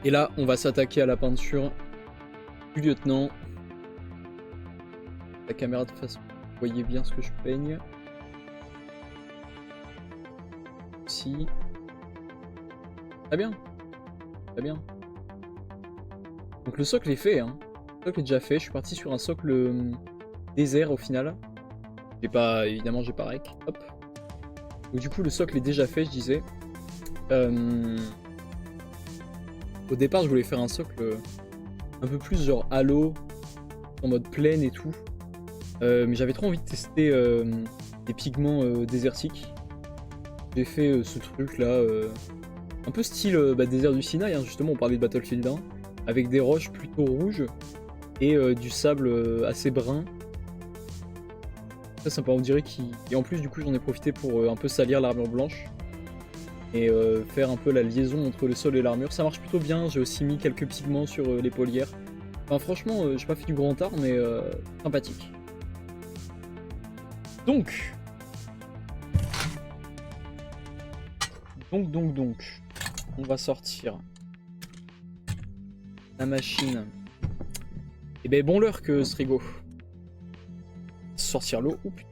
Et là, on va s'attaquer à la peinture du lieutenant. La caméra de façon, vous voyez bien ce que je peigne. Si. Très bien. Très bien. Donc le socle est fait, hein. Le socle est déjà fait. Je suis parti sur un socle désert au final. J'ai pas, évidemment, j'ai pas rec. Hop. Donc du coup, le socle est déjà fait, je disais. Au départ, je voulais faire un socle un peu plus genre halo, en mode plaine et tout. Mais j'avais trop envie de tester des pigments désertiques. J'ai fait ce truc là, un peu style désert du Sinaï, hein, justement, on parlait de Battlefield 1, avec des roches plutôt rouges et du sable assez brun. Ça sympa, on dirait qu'il... Et en plus, du coup, j'en ai profité pour un peu salir l'armure blanche et faire un peu la liaison entre le sol et l'armure. Ça marche plutôt bien, j'ai aussi mis quelques pigments sur les polières. Enfin, franchement, j'ai pas fait du grand art, mais sympathique. Donc, on va sortir la machine. Et ben bon l'heure que Strigo. Sortir l'eau. Oh putain.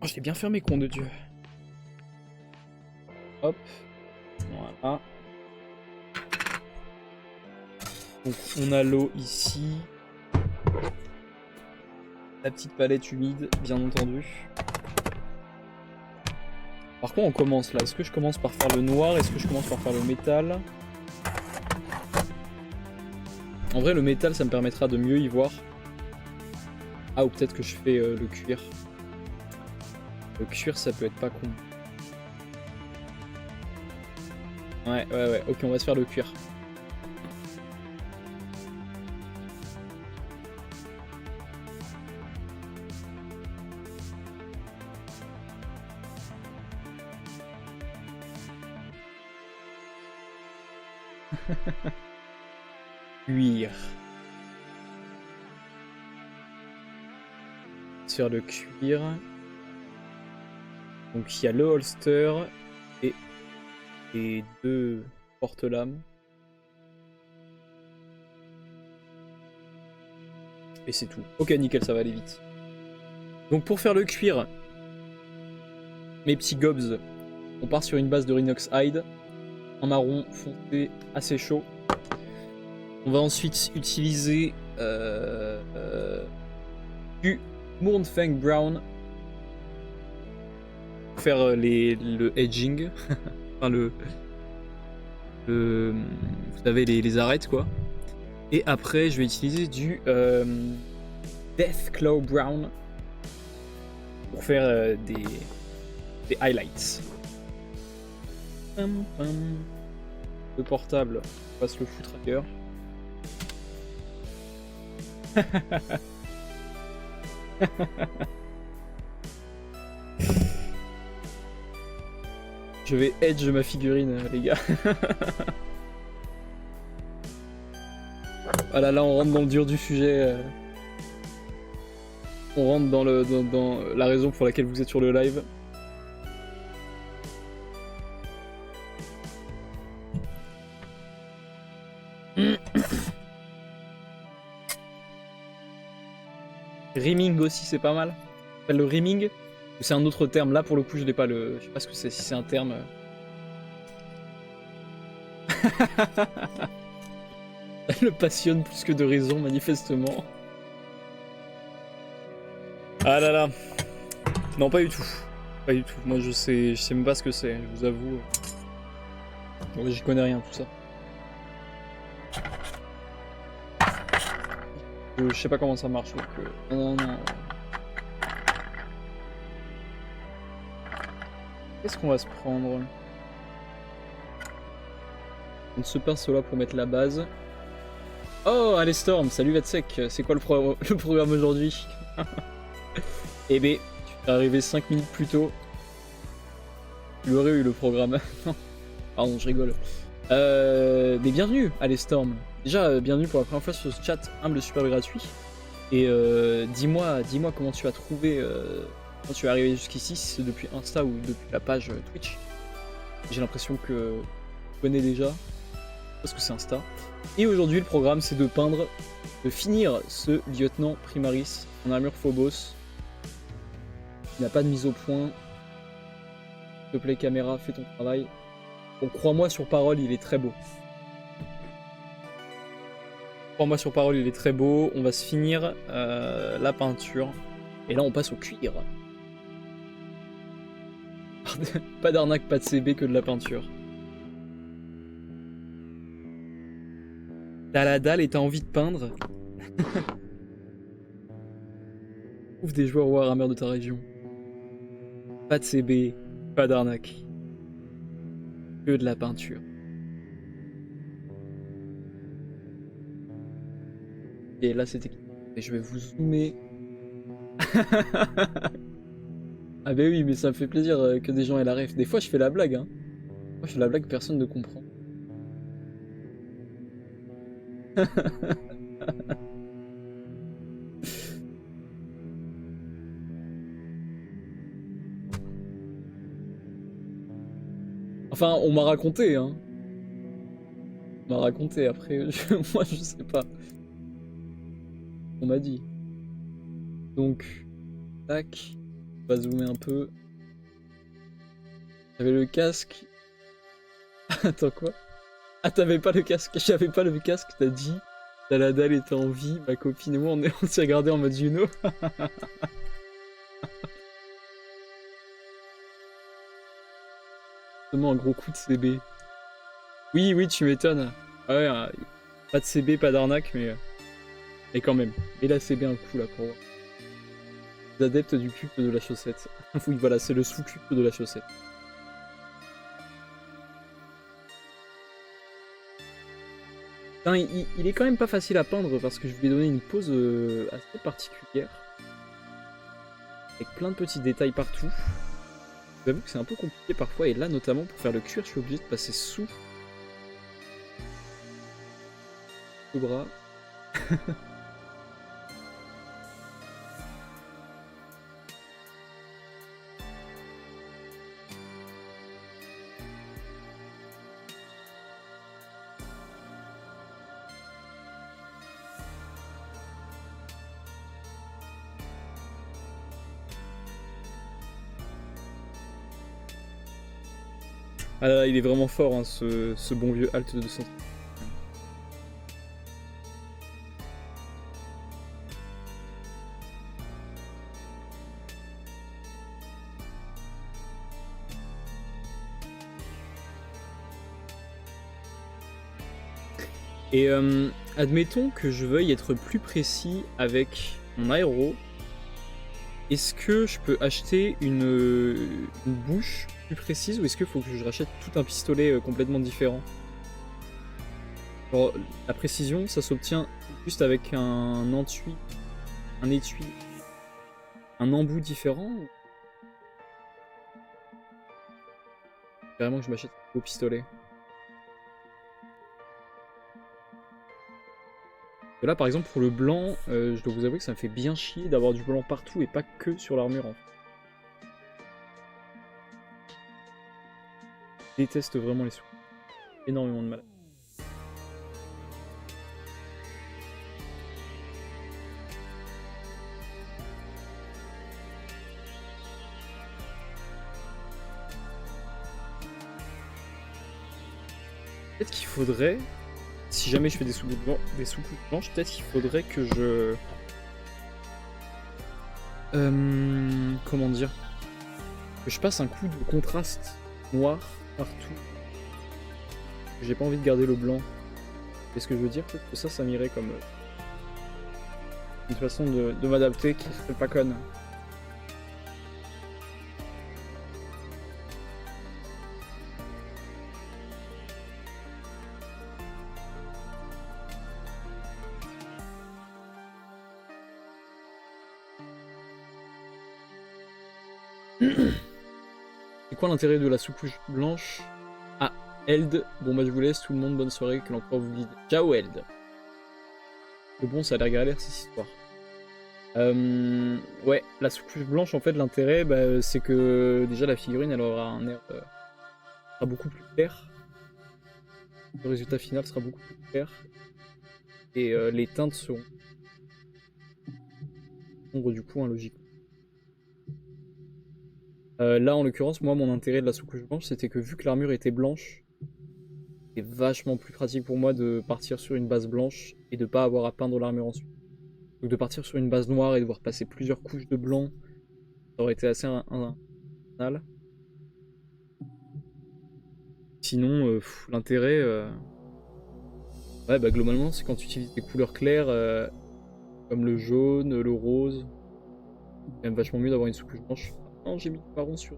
Oh, je l'ai bien fermé, con de Dieu. Hop. Voilà. Donc on a l'eau ici. La petite palette humide, bien entendu. Par contre, on commence là. Est-ce que je commence par faire le noir? Est-ce que je commence par faire le métal? En vrai, le métal, ça me permettra de mieux y voir. Ah, ou peut-être que je fais le cuir. Le cuir, ça peut être pas con. Ouais. Ok, on va se faire le cuir. Cuir. Faire le cuir. Donc il y a le holster et les deux porte-lames. Et c'est tout. Ok, nickel, ça va aller vite. Donc pour faire le cuir, mes petits gobs, on part sur une base de Rhinox Hide en marron foncé assez chaud. On va ensuite utiliser du Mournfang Brown pour faire le edging. Enfin vous savez, les arêtes quoi. Et après je vais utiliser du Deathclaw Brown pour faire des highlights. Le portable, on va se le foutre ailleurs. Je vais edge ma figurine, les gars. Voilà, là on rentre dans le dur du sujet. On rentre dans la raison pour laquelle vous êtes sur le live. Rimming aussi, c'est pas mal. Le rimming, c'est un autre terme. Là, pour le coup, je l'ai pas le. Je sais pas ce que c'est, si c'est un terme. Elle le passionne plus que de raison, manifestement. Ah là là. Non, pas du tout. Pas du tout. Moi, je sais même pas ce que c'est, je vous avoue. Bon, j'y connais rien, tout ça. Je sais pas comment ça marche, donc... Non. Qu'est-ce qu'on va se prendre? On se pince là pour mettre la base. Oh, allez Storm, salut Vatsec, c'est quoi le programme aujourd'hui? Eh ben, tu es arrivé 5 minutes plus tôt. Tu aurais eu le programme. Pardon, je rigole. Mais bienvenue, allez Storm. Déjà, bienvenue pour la première fois sur ce chat humble super gratuit. Et dis-moi comment tu as trouvé, quand tu es arrivé jusqu'ici, si c'est depuis Insta ou depuis la page Twitch. J'ai l'impression que tu connais déjà. parce que c'est un star. Et aujourd'hui, le programme, c'est de peindre, de finir ce lieutenant Primaris en armure Phobos. Il n'a pas de mise au point. S'il te plaît, caméra, fais ton travail. Bon, crois-moi sur parole, il est très beau. Crois-moi sur parole, il est très beau. On va se finir la peinture. Et là, on passe au cuir. Pas d'arnaque, pas de CB, que de la peinture. T'as la dalle et t'as envie de peindre. Trouve des joueurs Warhammer de ta région. Pas de CB, pas d'arnaque. Que de la peinture. Et là, c'était... Et je vais vous zoomer. Ah bah oui, mais ça me fait plaisir que des gens aient la ref. Des fois, je fais la blague, hein. Moi, je fais la blague, personne ne comprend. Enfin, on m'a raconté, hein. On m'a raconté, après, moi, je sais pas. On m'a dit. Donc, tac. On va zoomer un peu. J'avais le casque. Attends, quoi? Ah, t'avais pas le casque? J'avais pas le casque, t'as dit. T'as la dalle et t'as envie. Ma copine et moi, on s'est regardé en mode you know. Seulement un gros coup de CB. Oui, oui, tu m'étonnes. Ah ouais, pas de CB, pas d'arnaque, mais quand même. Et la CB un coup là pour voir. Les adeptes du culte de la chaussette. Oui, voilà, c'est le sous-culte de la chaussette. Putain, il est quand même pas facile à peindre parce que je lui ai donné une pose assez particulière. Avec plein de petits détails partout. J'avoue que c'est un peu compliqué parfois, et là notamment pour faire le cuir, je suis obligé de passer sous le bras. Ah là, là, il est vraiment fort, hein, ce bon vieux Alt de 200. Et admettons que je veuille être plus précis avec mon aéro. Est-ce que je peux acheter une bouche plus précise, ou est-ce qu'il faut que je rachète tout un pistolet complètement différent? Alors, la précision, ça s'obtient juste avec un étui, un embout différent, ou... Carrément que je m'achète un beau pistolet. Et là, par exemple, pour le blanc, je dois vous avouer que ça me fait bien chier d'avoir du blanc partout et pas que sur l'armure. En fait. Je déteste vraiment les sous. Énormément de mal. Peut-être qu'il faudrait, si jamais je fais des sous-couches blanches, peut-être qu'il faudrait que je... comment dire? Que je passe un coup de contraste noir partout. J'ai pas envie de garder le blanc. Est-ce que je veux dire? Peut-être que ça m'irait comme une façon de m'adapter qui serait pas conne. C'est quoi l'intérêt de la sous-couche blanche? Ah, Eld. Bon bah je vous laisse, tout le monde, bonne soirée, que l'empereur vous guide. Ciao Eld. Mais bon, ça a l'air galère cette histoire. Ouais, la sous-couche blanche, en fait, l'intérêt, bah, c'est que déjà la figurine, elle aura un air sera beaucoup plus clair. le résultat final sera beaucoup plus clair. Et les teintes seront sombres du coup, hein, logiquement. Là, en l'occurrence, moi, mon intérêt de la sous-couche blanche, c'était que vu que l'armure était blanche, c'est vachement plus pratique pour moi de partir sur une base blanche et de pas avoir à peindre l'armure ensuite. Donc de partir sur une base noire et devoir passer plusieurs couches de blanc, ça aurait été assez infernal. Sinon, l'intérêt, ouais, bah globalement, c'est quand tu utilises des couleurs claires, comme le jaune, le rose. C'est quand même vachement mieux d'avoir une sous-couche blanche. Non, j'ai mis du marron sur.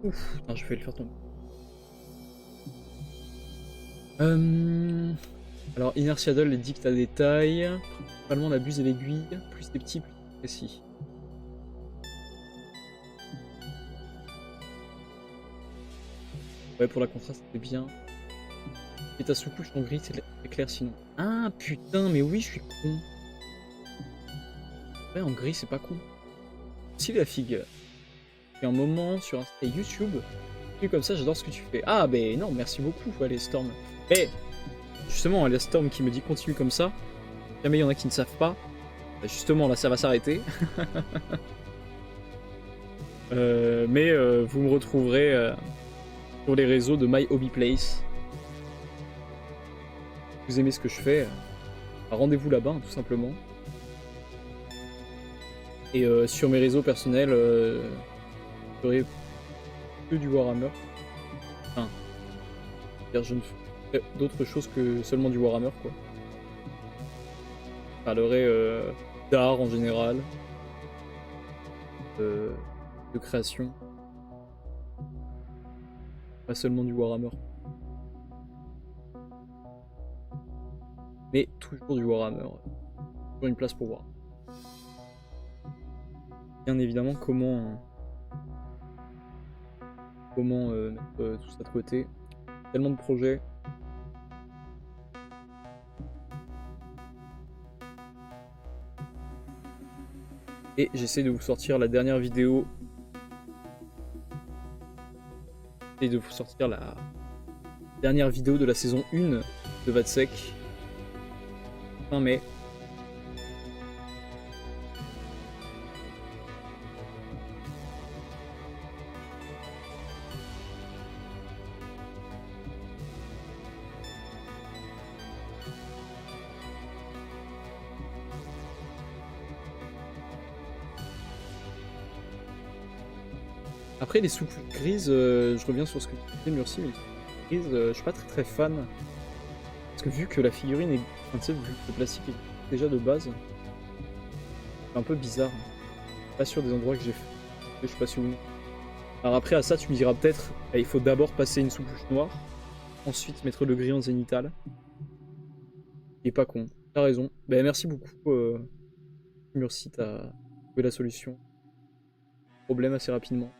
Ouf, putain, je vais le faire tomber. Alors, Inertiadol les dicte à détail. Principalement la buse et l'aiguille. Plus c'est petit, plus c'est précis. Ouais, pour la contraste, c'est bien. Et ta sous-couche en gris, c'est clair sinon. Ah putain, mais oui, je suis con. Ouais, en gris, c'est pas con. Si la figue. Un moment sur Insta et YouTube. Et comme ça, j'adore ce que tu fais. Ah, ben non, merci beaucoup, Storm. Et justement, Storm qui me dit continue comme ça. Jamais il y en a qui ne savent pas. Justement, là, ça va s'arrêter. Mais vous me retrouverez sur les réseaux de My Hobby Place. Vous aimez ce que je fais, rendez-vous là-bas, hein, tout simplement. Et sur mes réseaux personnels, je ferai que du Warhammer. Enfin, je ne ferai d'autres choses que seulement du Warhammer, quoi. Je parlerai d'art en général, de création. Pas seulement du Warhammer. Mais toujours du Warhammer. Toujours une place pour voir. Bien évidemment, comment mettre tout ça de côté. Tellement de projets. Et j'essaie de vous sortir la dernière vidéo. Et de vous sortir la dernière vidéo de la saison 1 de Vadsec. Fin mai. Après les sous-couches grises, je reviens sur ce que tu disais Murci, mais les grises, je suis pas très fan. Parce que vu que la figurine est. Enfin, tu sais, vu que le plastique est déjà de base, c'est un peu bizarre. Pas sûr des endroits que j'ai fait. Je sais pas si où. Alors après à ça tu me diras peut-être, il faut d'abord passer une sous-couche noire, ensuite mettre le gris en zénital. Il est pas con, t'as raison. Ben merci beaucoup Murci, t'as trouvé la solution. Problème assez rapidement.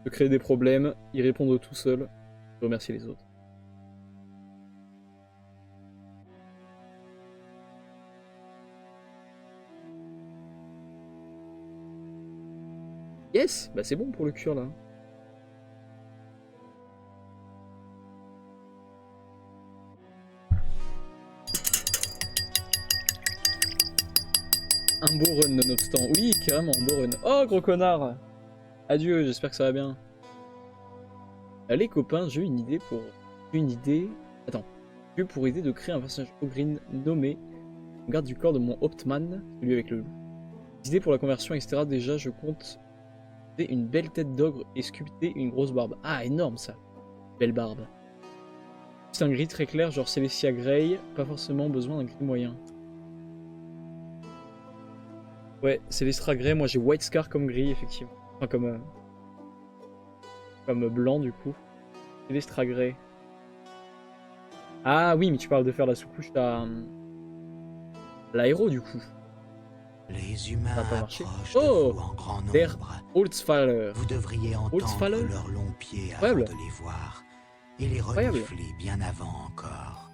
De créer des problèmes, y répondre tout seul, et remercier les autres. Yes, bah c'est bon pour le cure là. Un beau run nonobstant. Oui, carrément, un beau run. Oh, gros connard! Adieu, j'espère que ça va bien. Allez copains, j'ai une idée pour... Attends. J'ai pour idée de créer un personnage Ogryn nommé en garde du corps de mon Optman, celui avec le loup. Idée pour la conversion, etc. Déjà, je compte une belle tête d'ogre et sculpter une grosse barbe. Ah, énorme ça. Belle barbe. C'est un gris très clair, genre Celestia Grey. Pas forcément besoin d'un gris moyen. Ouais, Celestia Grey, moi j'ai White Scar comme gris, effectivement. Enfin, comme blanc, du coup. Celestia Grey. Ah oui, mais tu parles de faire la sous-couche à l'aéro, du coup. Les humains ça va pas marcher. Oh, en grand Der Holzfaller. Vous devriez entendre leurs longs pieds avant de les voir et les renifler bien avant encore.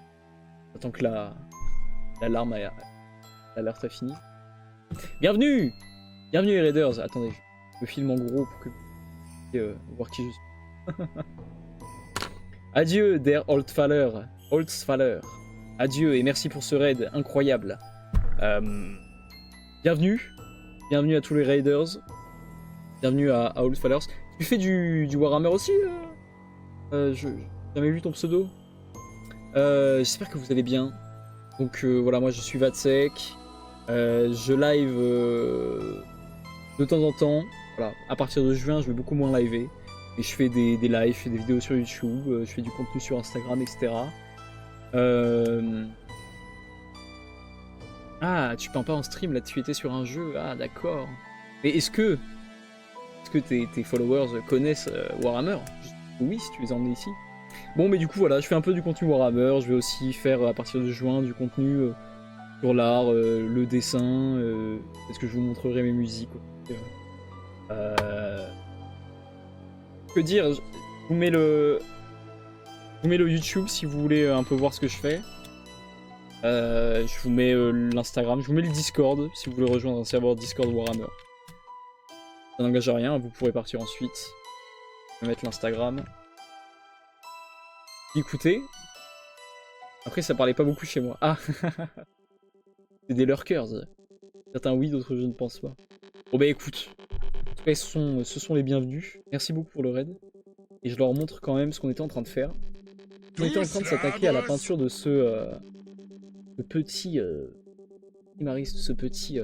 Attends que l'alarme a l'air très fini. Bienvenue. Bienvenue les raiders. Attendez, je me filme en gros pour que vous puissiez voir qui je suis. Adieu, der Holzfaller. Adieu et merci pour ce raid incroyable. Bienvenue. Bienvenue à tous les raiders. Bienvenue à Holzfallers. Tu fais du Warhammer aussi j'ai jamais vu ton pseudo. J'espère que vous allez bien. Donc voilà, moi je suis Vatsek. Je live de temps en temps. Voilà, à partir de juin, je vais beaucoup moins liver. Et je fais des lives, je fais des vidéos sur YouTube, je fais du contenu sur Instagram, etc. Ah, tu peins pas en stream, là tu étais sur un jeu. Ah, d'accord. Mais est-ce que tes followers connaissent Warhammer? Oui, si tu les emmenes ici. Bon, mais du coup, voilà, je fais un peu du contenu Warhammer. Je vais aussi faire, à partir de juin, du contenu sur l'art, le dessin. Est-ce que je vous montrerai mes musiques? Que dire? Je vous mets le YouTube si vous voulez un peu voir ce que je fais. Je vous mets l'Instagram. Je vous mets le Discord si vous voulez rejoindre un serveur Discord Warhammer. Ça n'engage à rien, vous pourrez partir ensuite. Je vais mettre l'Instagram. Écoutez. Après, ça parlait pas beaucoup chez moi. Ah. C'est des lurkers. Certains oui, d'autres je ne pense pas. Bon bah écoute. En tout cas, ce sont les bienvenus. Merci beaucoup pour le raid. Et je leur montre quand même ce qu'on était en train de faire. On était en train de s'attaquer à la peinture de ce petit primariste, ce petit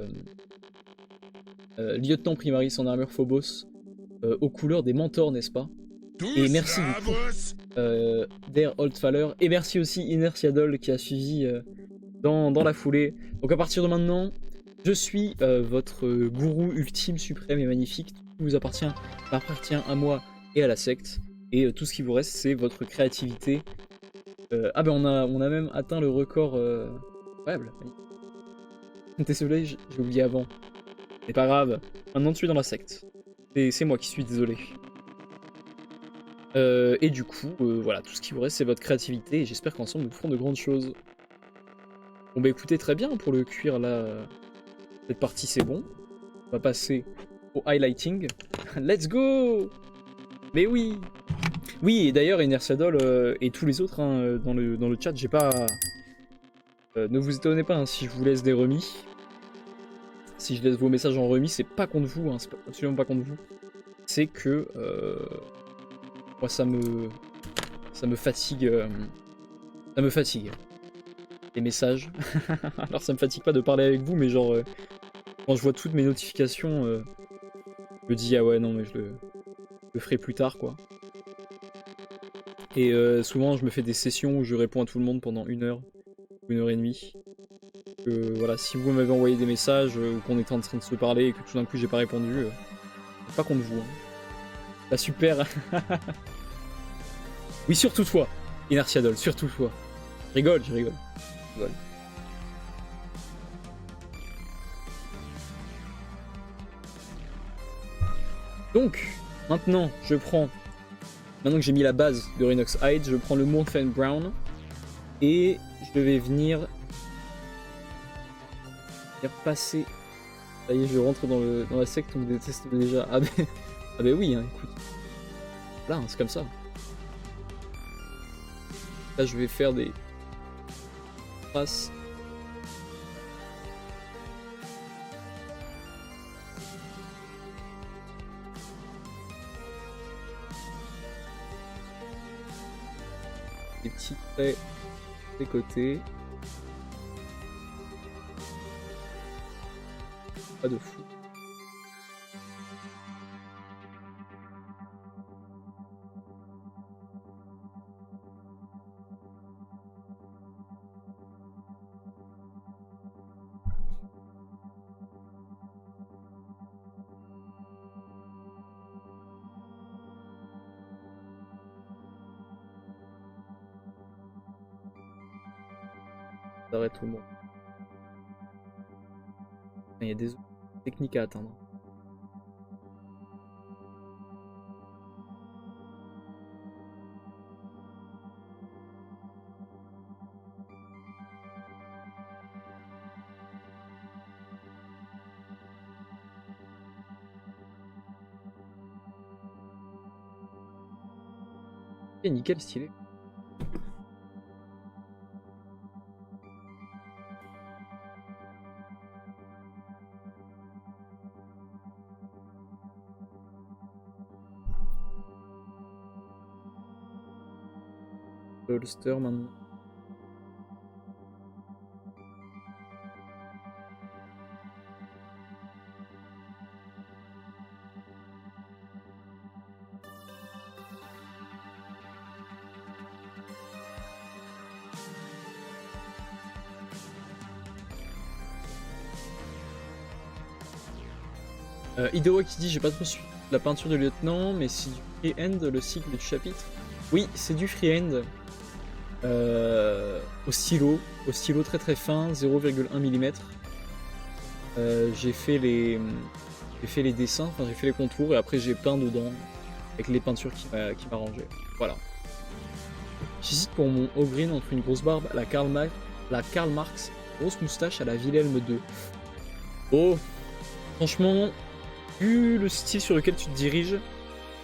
lieutenant primariste en armure Phobos aux couleurs des mentors, n'est-ce pas? Et merci du coup Der Holzfaller, et merci aussi Inertiadol qui a suivi dans la foulée. Donc à partir de maintenant, je suis votre gourou ultime, suprême et magnifique. Tout vous appartient à moi et à la secte. Et tout ce qui vous reste, c'est votre créativité. Ah ben on a même atteint le record incroyable. Désolé, j'ai oublié avant. C'est pas grave, maintenant tu es dans la secte. C'est moi qui suis désolé. Et du coup, voilà, tout ce qui vous reste, c'est votre créativité. Et j'espère qu'ensemble, nous ferons de grandes choses. Bon bah écoutez, très bien, pour le cuir, là, cette partie, c'est bon. On va passer au highlighting. Let's go! Mais oui! Oui, et d'ailleurs, Inertiadol et tous les autres hein, dans le chat, j'ai pas... ne vous étonnez pas hein, si je vous laisse des remis. Si je laisse vos messages en remis, c'est pas contre vous, hein, c'est absolument pas contre vous. C'est que... moi, ça me fatigue... ça me fatigue. Les messages. Alors, ça me fatigue pas de parler avec vous, mais genre... quand je vois toutes mes notifications, je me dis, ah ouais, non, mais je le ferai plus tard, quoi. Et souvent, je me fais des sessions où je réponds à tout le monde pendant 1 heure, 1h30. Voilà, si vous m'avez envoyé des messages ou qu'on était en train de se parler et que tout d'un coup j'ai pas répondu, c'est pas contre vous. Hein. Bah super. Oui, surtout toi, Inertiadol, surtout toi. Je rigole. Donc, maintenant, maintenant que j'ai mis la base de Rhinox Hide, je prends le Mountain Brown et je vais venir passer. Ça y est, je rentre dans la secte, on me déteste déjà. Ah ben oui, hein, écoute. Là, hein, c'est comme ça. Là, je vais faire des traces. Des petits traits des côtés. Pas de fou. J'arrête tout le monde. Il y a des techniques à atteindre. Ok, nickel, stylé. Holster maintenant. Idowa qui dit j'ai pas trop suivi la peinture de lieutenant, mais c'est du freehand le cycle du chapitre. Oui, c'est du freehand. Au stylo très très fin, 0,1 mm. J'ai fait les dessins, enfin j'ai fait les contours et après j'ai peint dedans avec les peintures qui m'arrangeaient. Voilà. J'hésite pour mon Ogryn entre une grosse barbe à la Karl Marx, grosse moustache à la Wilhelm II. Oh, franchement, vu le style sur lequel tu te diriges,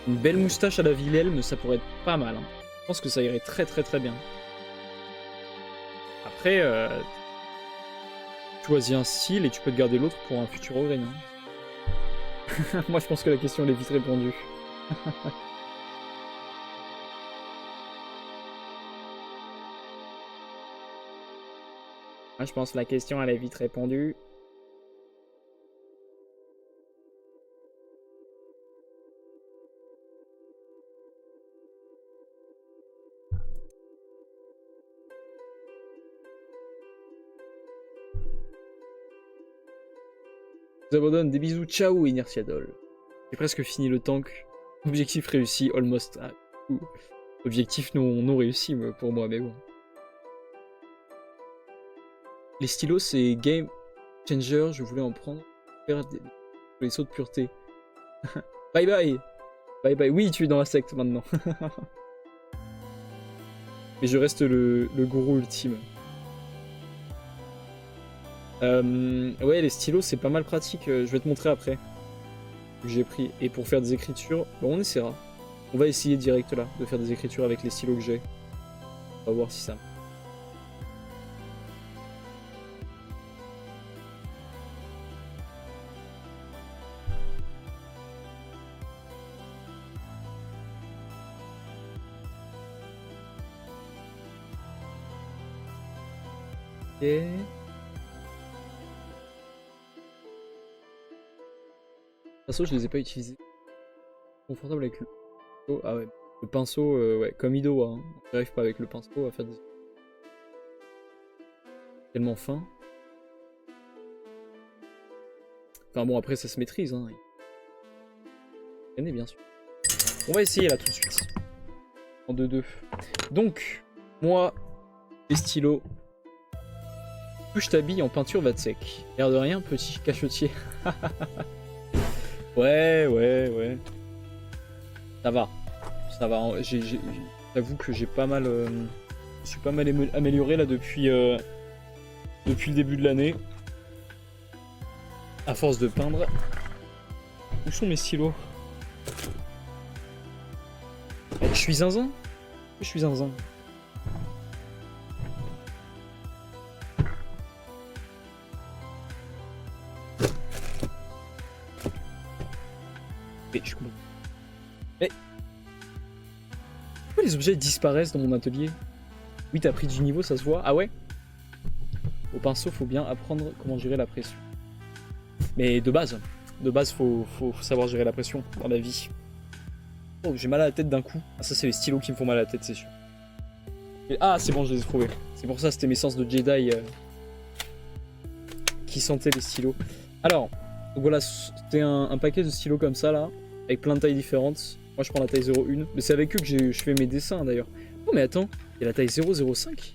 une belle moustache à la Wilhelm, ça pourrait être pas mal. Hein. Je pense que ça irait très très très bien. Après, tu choisis un style et tu peux te garder l'autre pour un futur Ogryn. Hein. Moi, je pense que la question elle est vite répondue. Moi, je pense que la question elle est vite répondue. Je vous abandonne, des bisous, ciao Inertiadol. J'ai presque fini le tank. Objectif réussi, almost. Ah, objectif non réussi pour moi, mais bon. Les stylos c'est game changer, je voulais en prendre. Faire les sauts de pureté. Bye bye. Bye bye. Oui, tu es dans la secte maintenant. Mais je reste le gourou ultime. Ouais, les stylos c'est pas mal pratique. Je vais te montrer après. Que j'ai pris. Et pour faire des écritures, bon, on essaiera. On va essayer direct là de faire des écritures avec les stylos que j'ai. On va voir si ça. Ok. De toute façon, je les ai pas utilisés. Confortable avec le pinceau. Ah ouais, le pinceau, ouais, comme Idowa. Hein. On n'arrive pas avec le pinceau à faire des. Tellement fin. Enfin bon, après ça se maîtrise. Hein. Bien sûr. On va essayer là tout de suite. En 2-2. Donc, moi, les stylos. Plus je t'habille en peinture va de sec. L'air de rien, petit cachetier. Ouais. Ça va. J'avoue que j'ai pas mal. Je suis pas mal amélioré là depuis le début de l'année. À force de peindre. Où sont mes stylos? Je suis zinzin? Je suis zinzin. Mais je comprends. Mais pourquoi les objets disparaissent dans mon atelier? Oui, t'as pris du niveau, ça se voit. Ah ouais? Au pinceau, faut bien apprendre comment gérer la pression. Mais de base, faut savoir gérer la pression dans la vie. Oh, j'ai mal à la tête d'un coup. Ah, ça, c'est les stylos qui me font mal à la tête, c'est sûr. Ah, c'est bon, je les ai trouvés. C'est pour ça, c'était mes sens de Jedi qui sentaient les stylos. Alors, donc voilà, c'était un paquet de stylos comme ça, là, avec plein de tailles différentes. Moi, je prends la taille 0,1. Mais c'est avec eux que je fais mes dessins, d'ailleurs. Oh, mais attends, il y a la taille 0,05.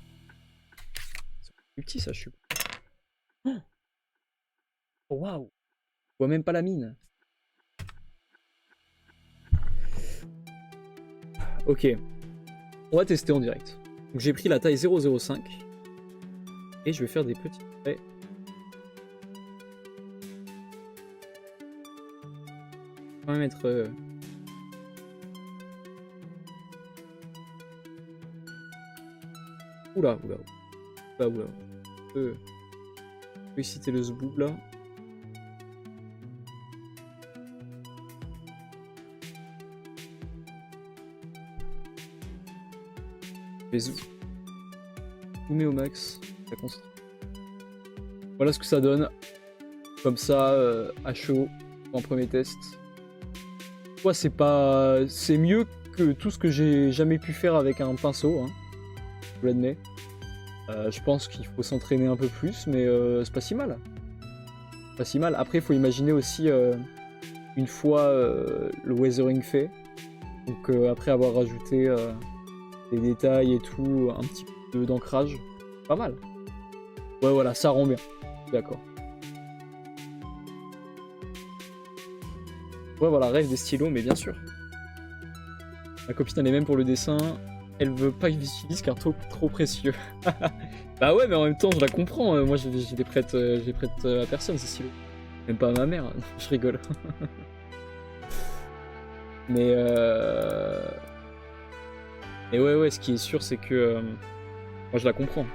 C'est plus petit, ça, je suis... Oh, waouh. Je vois même pas la mine. Ok. On va tester en direct. Donc j'ai pris la taille 0,05 et je vais faire des petits traits. On va mettre Oula. Je peux exciter le zboob là. Je vais zoomer au max. Voilà ce que ça donne. Comme ça, à chaud, en premier test. Ouais, c'est mieux que tout ce que j'ai jamais pu faire avec un pinceau, hein. Je l'admets. Je pense qu'il faut s'entraîner un peu plus, mais c'est pas si mal. Pas si mal. Après, il faut imaginer aussi une fois le weathering fait. Donc après avoir rajouté des détails et tout, un petit peu d'ancrage, pas mal. Ouais, voilà, ça rend bien. D'accord. Ouais, voilà, rêve des stylos, mais bien sûr. Ma copine, elle est même pour le dessin. Elle veut pas que j'utilise car trop précieux. Bah ouais, mais en même temps, je la comprends. Moi, je les prête à personne, ces stylos. Même pas à ma mère. Je rigole. Mais ouais, ce qui est sûr, c'est que moi, je la comprends.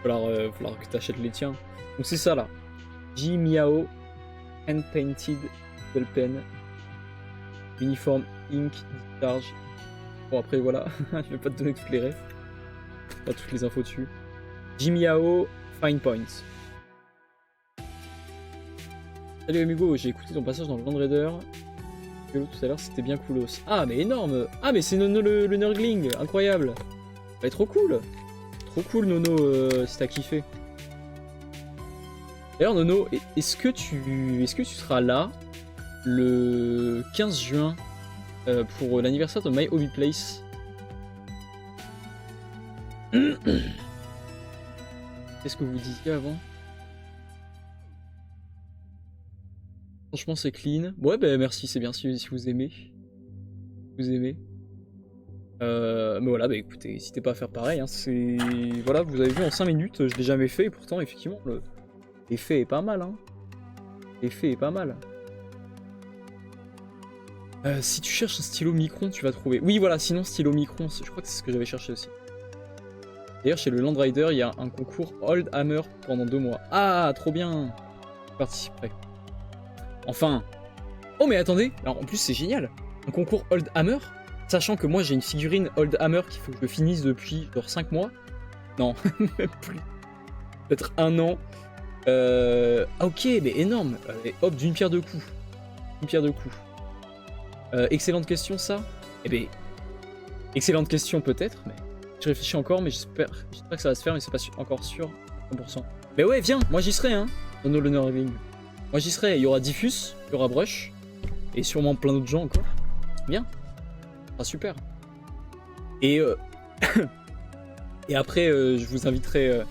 Falloir que t'achètes les tiens. Donc c'est ça là. Jimiao Hand Painted Ball Pen. Uniform Ink Discharge. Bon après voilà, je vais pas te donner toutes les refs. Pas toutes les infos dessus. Jimiao Fine Points. Salut Amigo, j'ai écouté ton passage dans le Land Raider. Tout à l'heure c'était bien coolos. Ah mais énorme. Ah mais c'est Nono le Nurgling, incroyable. Ça va être trop cool. Trop cool Nono, si t'as kiffé. D'ailleurs Nono, est-ce que tu seras là le 15 juin pour l'anniversaire de My Hobby Place? Qu'est-ce que vous disiez avant? Franchement c'est clean. Ouais bah merci, c'est bien si vous aimez. Vous aimez. Mais voilà, bah écoutez, n'hésitez pas à faire pareil, hein. C'est... Voilà, vous avez vu en 5 minutes, je l'ai jamais fait, et pourtant effectivement l'effet est pas mal, hein. L'effet est pas mal. Si tu cherches un stylo Micron, tu vas trouver. Oui voilà, sinon stylo Micron, je crois que c'est ce que j'avais cherché aussi. D'ailleurs chez le Land Rider, il y a un concours Old Hammer pendant 2 mois. Ah, trop bien. Je participerai. Enfin. Oh mais attendez, alors en plus c'est génial. Un concours Old Hammer, sachant que moi j'ai une figurine Old Hammer qu'il faut que je finisse depuis genre 5 mois. Non, même plus. Peut-être 1 an. Ah ok, mais énorme. Hop, d'une pierre deux coups. Une pierre deux coups. Excellente question ça. Eh ben, excellente question peut-être, mais je réfléchis encore, mais j'espère que ça va se faire, mais c'est pas encore sûr 100%. Mais ouais, viens, moi j'y serai, hein. Nono le Nurgling. Moi j'y serai, il y aura Diffus, il y aura Brush, et sûrement plein d'autres gens encore. Bien. Ah super. Et et après je vous inviterai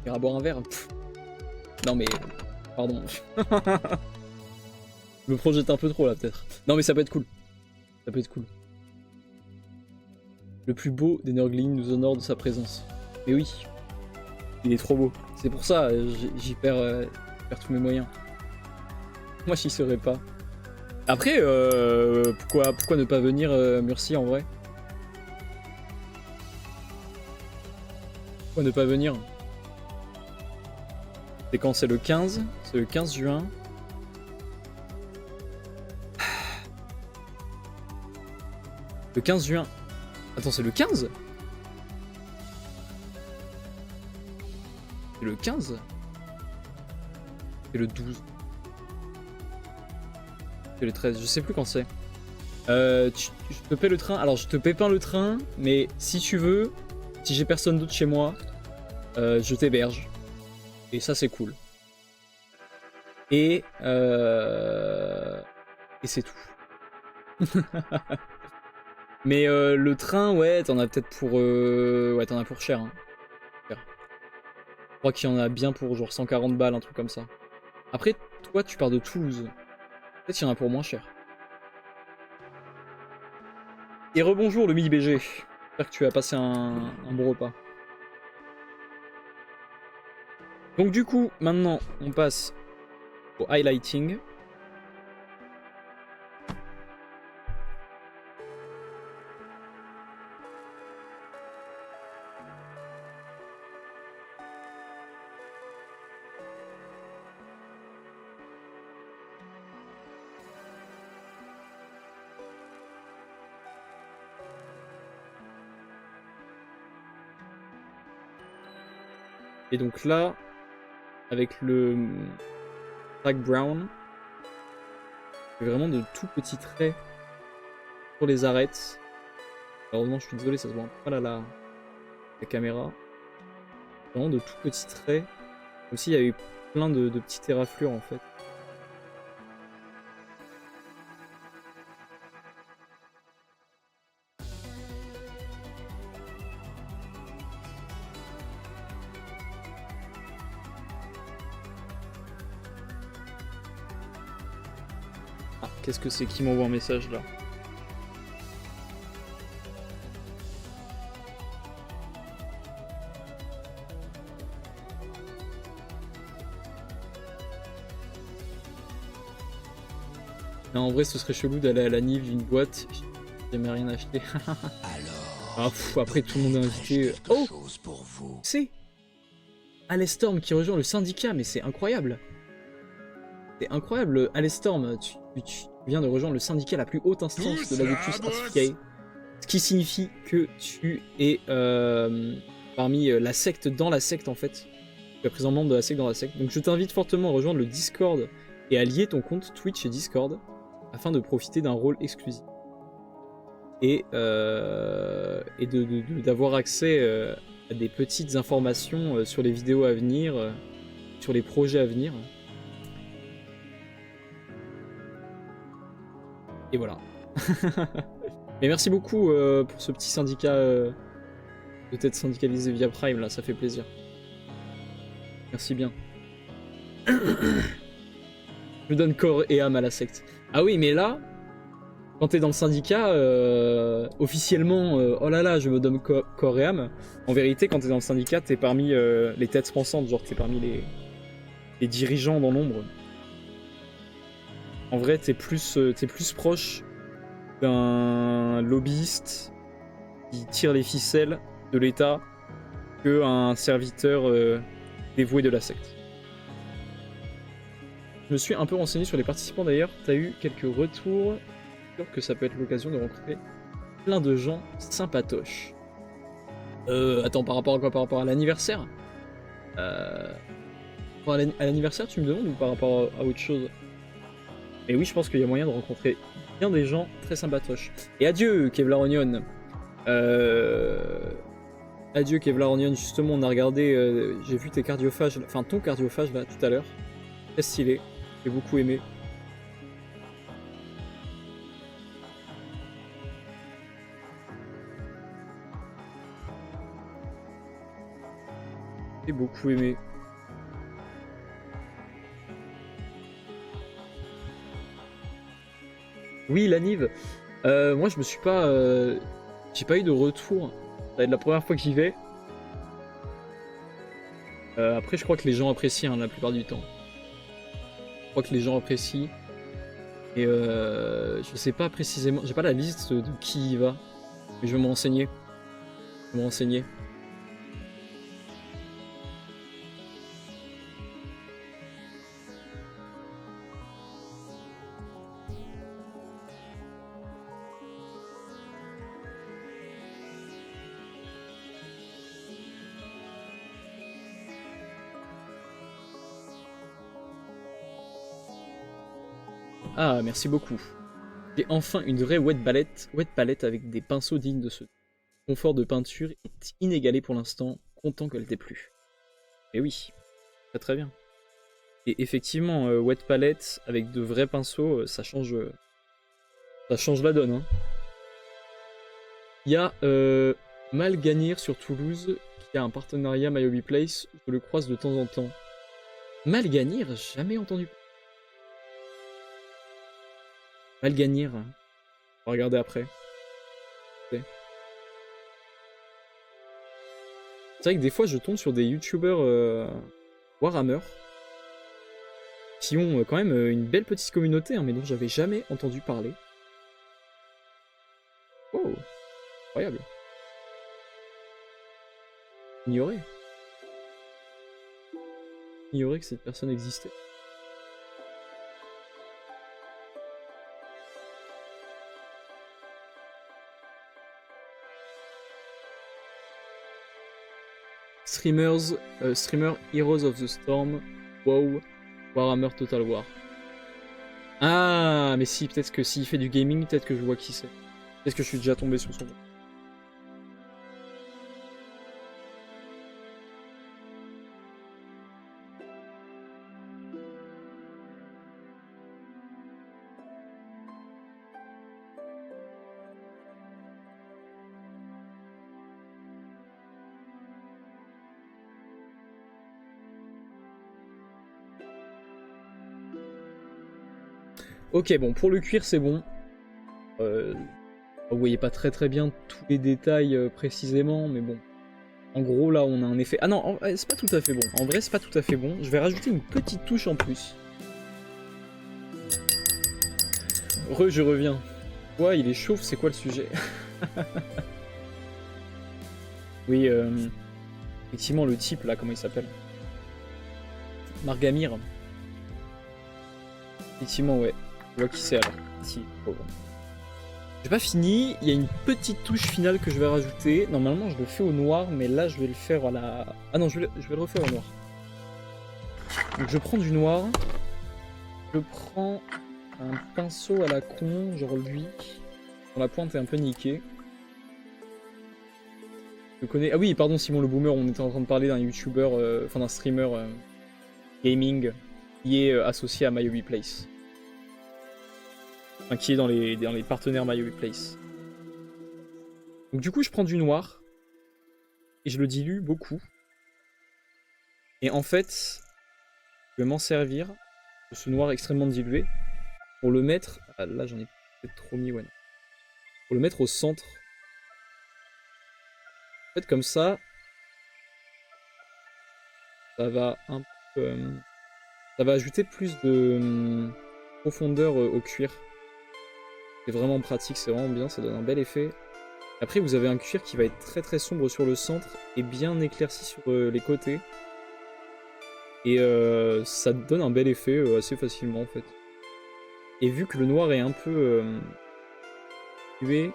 à boire un verre. Pff. Non mais pardon. Je me projette un peu trop là peut-être. Non mais ça peut être cool. Ça peut être cool. Le plus beau des Nurglings nous honore de sa présence. Mais oui. Il est trop beau. C'est pour ça j'y perds tous mes moyens. Moi j'y serais pas. Après pourquoi ne pas venir Murcie en vrai? Pourquoi ne pas venir? C'est quand? C'est le 15? C'est le 15 juin. Le 15 juin. Attends, c'est le 15? C'est le 15? C'est le 12. C'est le 13, je sais plus quand c'est. Je te paie le train. Alors je te paie pas le train, mais si tu veux, si j'ai personne d'autre chez moi, je t'héberge. Et ça c'est cool. Et c'est tout. Mais le train, ouais, t'en as peut-être pour... Ouais, t'en as pour cher. Hein. Je crois qu'il y en a bien pour genre 140 balles, un truc comme ça. Après, toi, tu pars de Toulouse. Peut-être qu'il y en a pour moins cher. Et rebonjour le midi BG. J'espère que tu as passé un bon repas. Donc du coup, maintenant, on passe au highlighting. Et donc là, avec le Track Brown, c'est vraiment de tout petits traits sur les arêtes. Heureusement, je suis désolé, ça se voit un peu mal à la caméra. Vraiment de tout petits traits. Comme s'il y avait plein de petites éraflures en fait. Ah, qu'est-ce que c'est qui m'envoie un message là? Non, en vrai, ce serait chelou d'aller à la Nive d'une boîte. J'ai jamais rien acheté. Ah, après, tout le monde est invité. Oh, c'est Alestorm qui rejoint le syndicat, mais c'est incroyable. C'est incroyable, Alestorm. Tu viens de rejoindre le syndicat, la plus haute instance de la Victus Artificae. Ce qui signifie que tu es parmi la secte dans la secte en fait. Tu es présent membre de la secte dans la secte. Donc je t'invite fortement à rejoindre le Discord et à lier ton compte Twitch et Discord afin de profiter d'un rôle exclusif. Et d'avoir accès à des petites informations sur les vidéos à venir, sur les projets à venir. Et voilà. Mais merci beaucoup pour ce petit syndicat de tête syndicalisé via Prime, là, ça fait plaisir. Merci bien. Je donne corps et âme à la secte. Ah oui, mais là, quand t'es dans le syndicat, officiellement, oh là là, je me donne corps et âme. En vérité, quand t'es dans le syndicat, t'es parmi les têtes pensantes, genre t'es parmi les dirigeants dans l'ombre. En vrai, t'es plus proche d'un lobbyiste qui tire les ficelles de l'État qu'un serviteur dévoué de la secte. Je me suis un peu renseigné sur les participants d'ailleurs, t'as eu quelques retours, sûr que ça peut être l'occasion de rencontrer plein de gens sympatoches. Attends, par rapport à quoi? Par rapport à l'anniversaire? À l'anniversaire, tu me demandes, ou par rapport à autre chose? Mais oui, je pense qu'il y a moyen de rencontrer bien des gens très sympatoches. Et adieu, Kevlar Onion. Adieu, Kevlar Onion. Justement, on a regardé, j'ai vu tes cardiophages, enfin ton cardiophage là tout à l'heure. Très stylé. J'ai beaucoup aimé. J'ai beaucoup aimé. Oui, la Nive. Moi, je me suis pas. J'ai pas eu de retour. Ça va être la première fois que j'y vais. Après, je crois que les gens apprécient la plupart du temps. Je crois que les gens apprécient. Et je sais pas précisément. J'ai pas la liste de qui y va. Mais je vais me renseigner. Je vais me renseigner. Ah, merci beaucoup. J'ai enfin une vraie wet palette avec des pinceaux dignes de ce confort de peinture est inégalé pour l'instant, content qu'elle t'ait plu. Et oui, très très bien. Et effectivement, wet palette avec de vrais pinceaux, ça change la donne. Hein. Il y a Malganir sur Toulouse qui a un partenariat Myobi Place, je le croise de temps en temps. Malganir, jamais entendu. Malganir, on va regarder après. C'est vrai que des fois je tombe sur des youtubeurs Warhammer qui ont quand même une belle petite communauté, hein, mais dont j'avais jamais entendu parler. Oh, incroyable. Ignorer que cette personne existait. Streamer Heroes of the Storm, WoW, Warhammer Total War. Ah, mais si, peut-être que s'il fait du gaming, peut-être que je vois qui c'est. Peut-être que je suis déjà tombé sur son nom. Ok, bon, pour le cuir, c'est bon. Vous voyez pas très bien tous les détails précisément, mais bon. En gros, là, on a un effet... Ah non, c'est pas tout à fait bon. En vrai, c'est pas tout à fait bon. Je vais rajouter une petite touche en plus. Je reviens. Ouais, il est chauve, c'est quoi le sujet? Oui, effectivement, le type, là, comment il s'appelle? Margamir. Effectivement, ouais. Je vois qui c'est alors. Si, oh, bon. J'ai pas fini, il y a une petite touche finale que je vais rajouter. Normalement, je le fais au noir, mais là, je vais le faire à la... Ah non, je vais le refaire au noir. Donc, je prends du noir. Je prends un pinceau à la con, genre lui. Dont la pointe est un peu niquée. Je connais... Ah oui, pardon, Simon le Boomer, on était en train de parler d'un YouTuber, enfin d'un streamer gaming qui est associé à My Place. Enfin, qui est dans les partenaires My Place. Donc du coup, je prends du noir et je le dilue beaucoup. Et en fait, je vais m'en servir de ce noir extrêmement dilué pour le mettre... Ah, là, j'en ai peut-être trop mis, ouais. Pour le mettre au centre. En fait, comme ça va un peu... ça va ajouter plus de profondeur au cuir. C'est vraiment pratique, c'est vraiment bien, ça donne un bel effet. Après, vous avez un cuir qui va être très sombre sur le centre et bien éclairci sur les côtés. Et ça donne un bel effet assez facilement en fait. Et vu que le noir est un peu tué,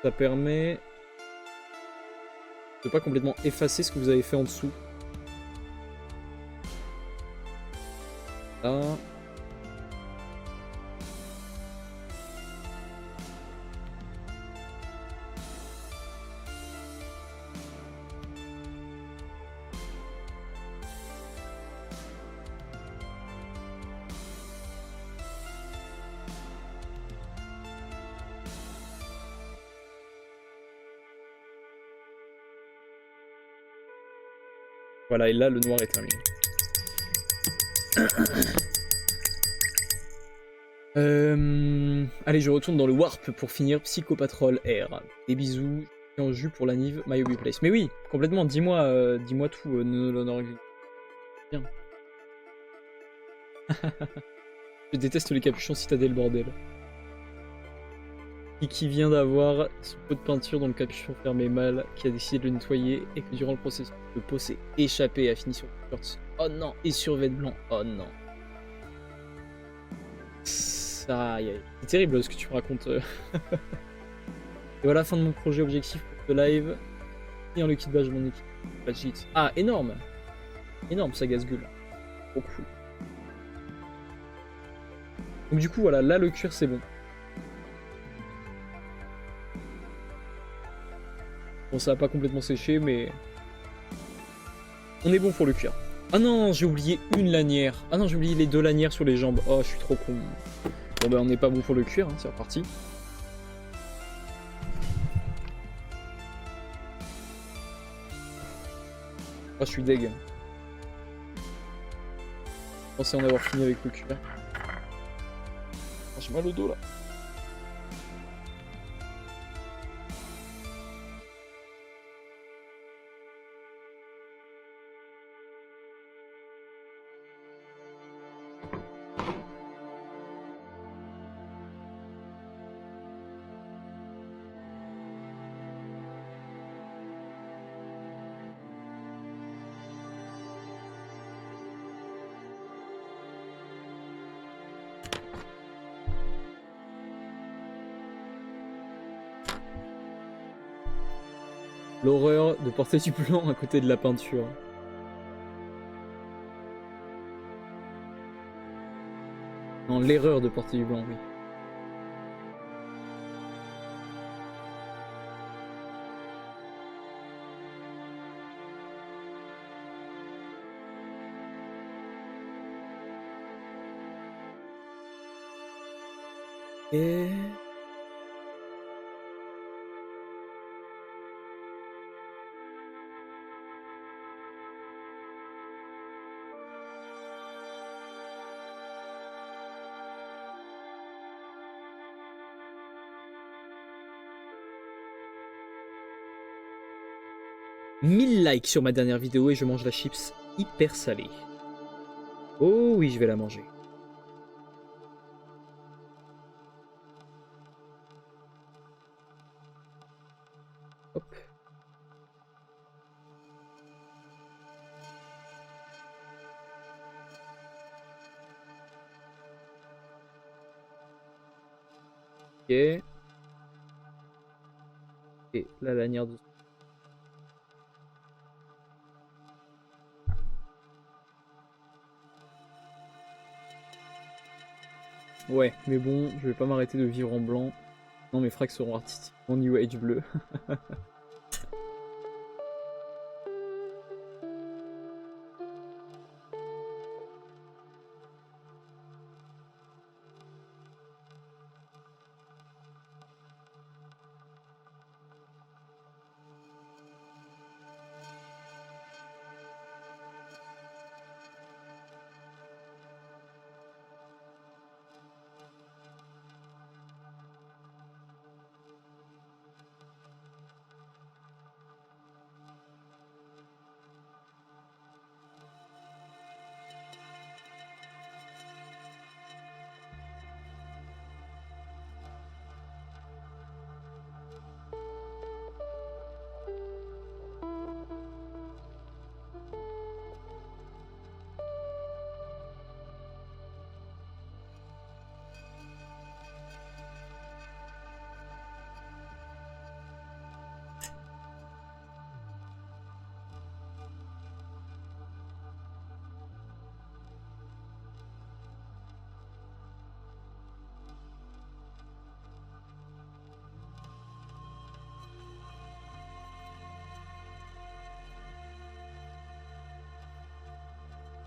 ça permet de pas complètement effacer ce que vous avez fait en dessous. Là. Voilà, et là, le noir est terminé. Allez, je retourne dans le Warp pour finir Psychopatrol R. Des bisous, en jus pour la Nive, My Hobby Place. Mais oui, complètement, dis-moi tout, l'honneur. Bien. Je déteste les capuchons citadelle, bordel. Qui vient d'avoir ce pot de peinture dont le capuchon fermait mal, qui a décidé de le nettoyer et que durant le processus, le pot s'est échappé et a fini sur le short. Oh non, et sur vêt blanc. Oh non. C'est terrible ce que tu me racontes. Et voilà, fin de mon projet objectif pour ce live. Et en le kit badge mon équipe. Ah, énorme. Énorme, ça gaze-gueule. Trop cool. Donc du coup, voilà, là le cuir c'est bon. Bon, ça va pas complètement séché, mais... on est bon pour le cuir. Ah non, j'ai oublié une lanière. Ah non, j'ai oublié les 2 lanières sur les jambes. Oh, je suis trop con. Bon bah on n'est pas bon pour le cuir, hein, c'est reparti. Oh, je suis deg. Je pensais en avoir fini avec le cuir. Oh, j'ai mal au dos là. L'horreur de porter du blanc à côté de la peinture. Non, l'erreur de porter du blanc, oui. Et... Mille likes sur ma dernière vidéo et je mange la chips hyper salée. Oh oui, je vais la manger. Hop. Ok. Et la lanière de... Ouais, mais bon, je vais pas m'arrêter de vivre en blanc. Non, mes frags seront artistiquement New Age bleu.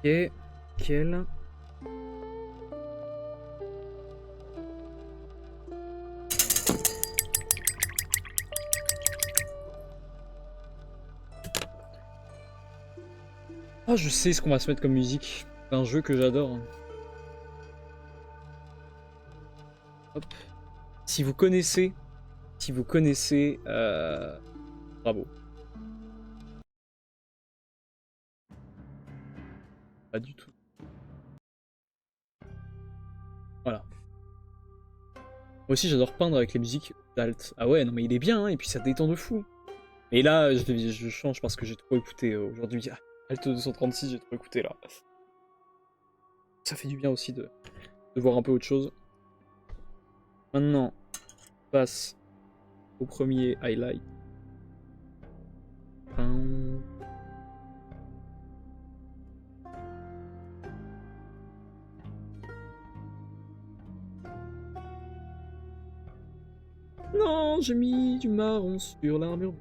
Ok, quel... Ah, je sais ce qu'on va se mettre comme musique. C'est un jeu que j'adore. Hop. Si vous connaissez, bravo. Pas du tout. Voilà. Moi aussi, j'adore peindre avec les musiques d'alt. Ah ouais, non mais il est bien, hein, et puis ça détend de fou. Et là, je change parce que j'ai trop écouté aujourd'hui. Ah, Alt 236, j'ai trop écouté là. Ça fait du bien aussi de voir un peu autre chose. Maintenant, on passe au premier highlight. Non, j'ai mis du marron sur l'armure.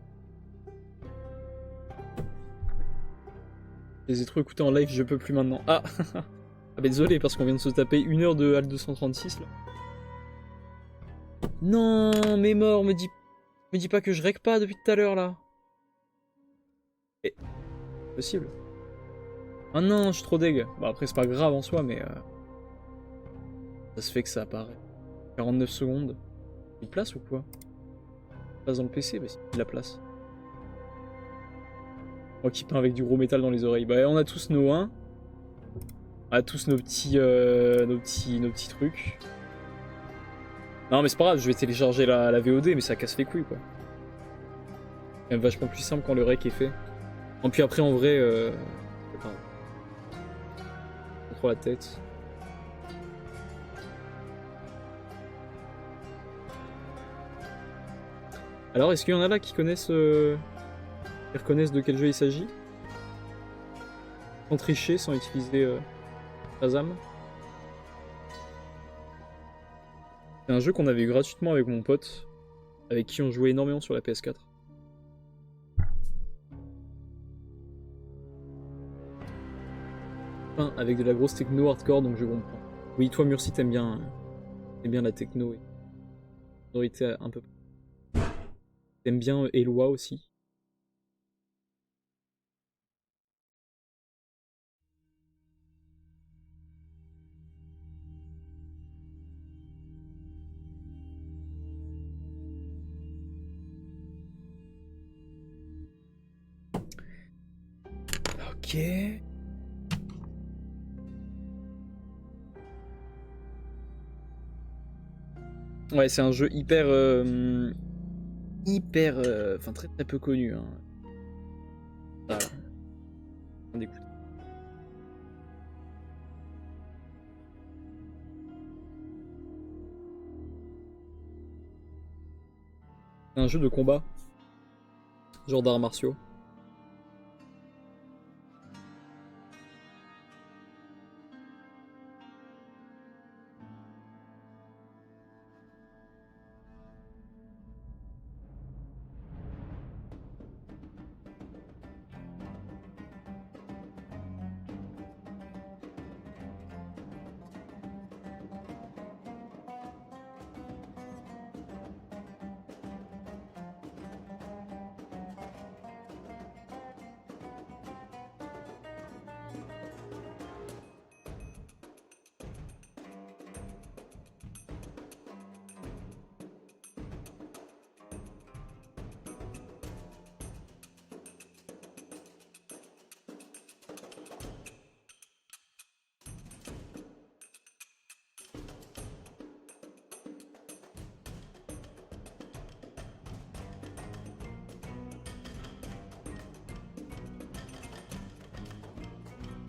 Je les ai trop écoutés en live, je peux plus maintenant. Ah, ah bah désolé, parce qu'on vient de se taper 1 heure de Alt 236 là. Non, mais mort, me dis pas que je règle pas depuis tout à l'heure là. Et... possible. Ah non, je suis trop deg. Bah après c'est pas grave en soi, mais... ça se fait que ça apparaît. 49 secondes. Il place ou quoi? Place dans le PC? Bah si, il la place. Moi qui peins avec du gros métal dans les oreilles. Bah on a tous nos 1. On a tous nos petits trucs. Non mais c'est pas grave, je vais télécharger la VOD, mais ça casse les couilles quoi. C'est quand même vachement plus simple quand le rec est fait. Et puis après en vrai... Pardon. Trop la tête. Alors est-ce qu'il y en a là qui connaissent Ils reconnaissent de quel jeu il s'agit? Sans tricher, sans utiliser Shazam. C'est un jeu qu'on avait eu gratuitement avec mon pote, avec qui on jouait énormément sur la PS4. Enfin, avec de la grosse techno hardcore, donc je comprends. Oui, toi Murci, t'aimes bien la techno et sonorité un peu. T'aimes bien Eloi aussi. Ok. Ouais, c'est un jeu hyper... Enfin, très très peu connu. Hein. Voilà. On écoute. C'est un jeu de combat. Genre d'arts martiaux.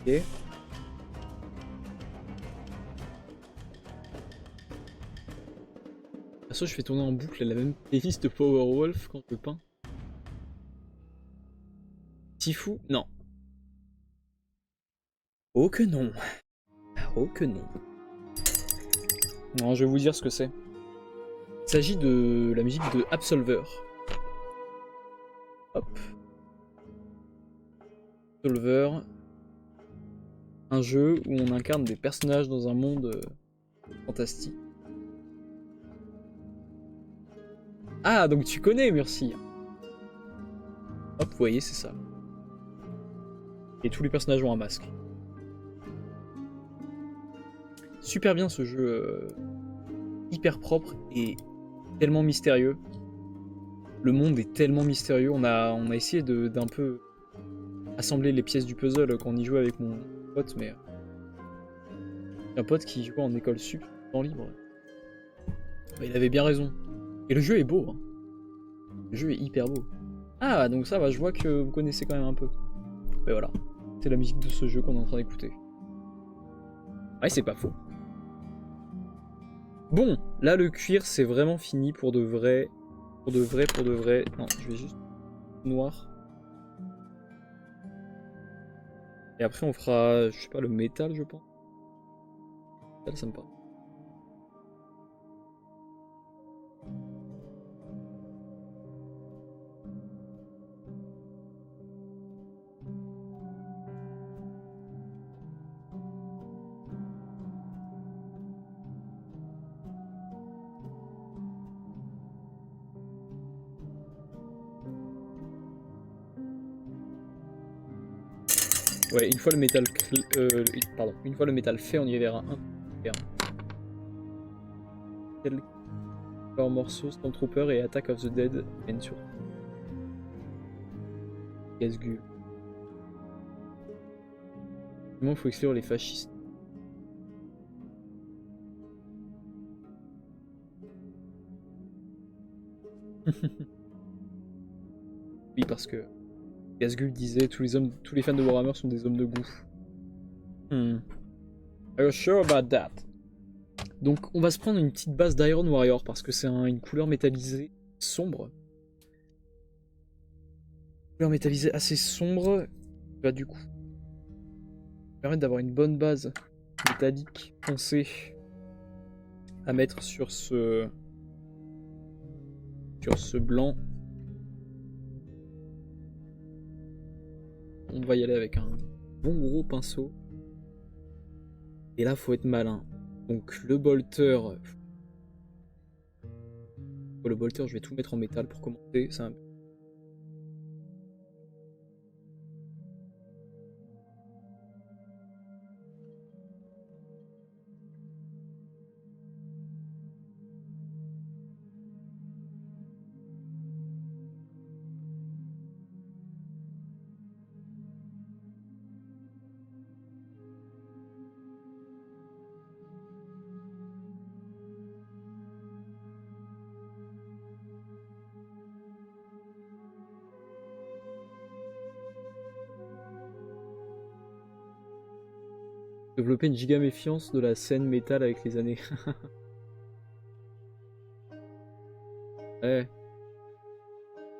Ok. Perso, je fais tourner en boucle la même playlist de Powerwolf quand je le peins. Tifu? Non. Oh que non. Oh que non. Non, je vais vous dire ce que c'est. Il s'agit de la musique de Absolver. Hop. Absolver. Un jeu où on incarne des personnages dans un monde fantastique. Ah, donc tu connais, merci. Hop, vous voyez, c'est ça. Et tous les personnages ont un masque. Super bien ce jeu, hyper propre et tellement mystérieux. Le monde est tellement mystérieux. On a essayé d'un peu assembler les pièces du puzzle quand on y jouait avec mon pote, mais un pote qui jouait en école sup, temps libre. Bah, il avait bien raison. Et le jeu est beau. Hein. Le jeu est hyper beau. Ah, donc ça va, je vois que vous connaissez quand même un peu. Mais voilà, c'est la musique de ce jeu qu'on est en train d'écouter. Ouais, c'est pas faux. Bon, là le cuir c'est vraiment fini pour de vrai. Pour de vrai. Non, je vais juste noir. Et après on fera, je sais pas, le métal je pense. Le métal ça me parle. Ouais, une fois le métal une fois le métal fait, on y verra un. Quel morceau, Stormtrooper et Attack of the Dead viennent sur Gasgu. Comment il faut exclure les fascistes? Oui, parce que Gasgul disait tous les fans de Warhammer sont des hommes de goût. Are you sure about that? Donc on va se prendre une petite base d'Iron Warrior parce que c'est une couleur métallisée sombre. couleur métallisée assez sombre va du coup permettre d'avoir une bonne base métallique foncée à mettre sur ce blanc. On va y aller avec un bon gros pinceau. Et là, faut être malin. Donc le bolter, je vais tout mettre en métal pour commencer. C'est un... Développer une giga méfiance de la scène métal avec les années. Ouais.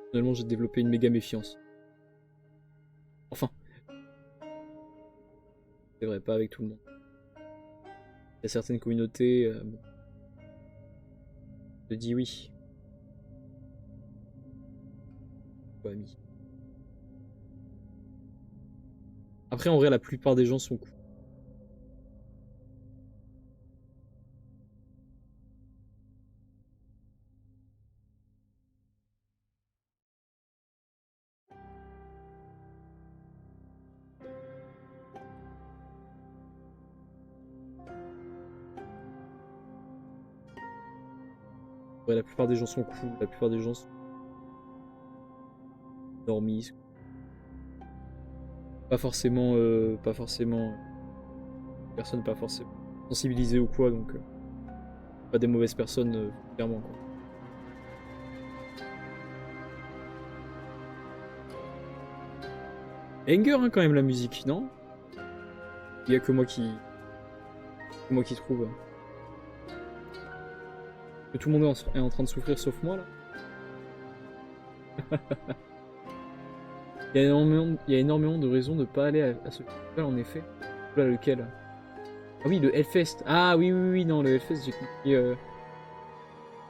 Finalement, j'ai développé une méga méfiance. Enfin. C'est vrai, pas avec tout le monde. Il y a certaines communautés... bon. Je dis oui. Ouais, ami. Après, en vrai, la plupart des gens sont cool. Ouais, la plupart des gens sont cool, la plupart des gens sont normies. Pas forcément, personne pas forcément sensibilisée ou quoi, donc pas des mauvaises personnes, clairement quoi. Anger hein, quand même la musique, non? Il y a que moi qui trouve que tout le monde est en train de souffrir sauf moi là. Il y a énormément de raisons de pas aller à ce festival en effet. Là lequel? Ah oui, le Hellfest. Ah oui, oui, oui, non, le Hellfest, j'ai compris. Je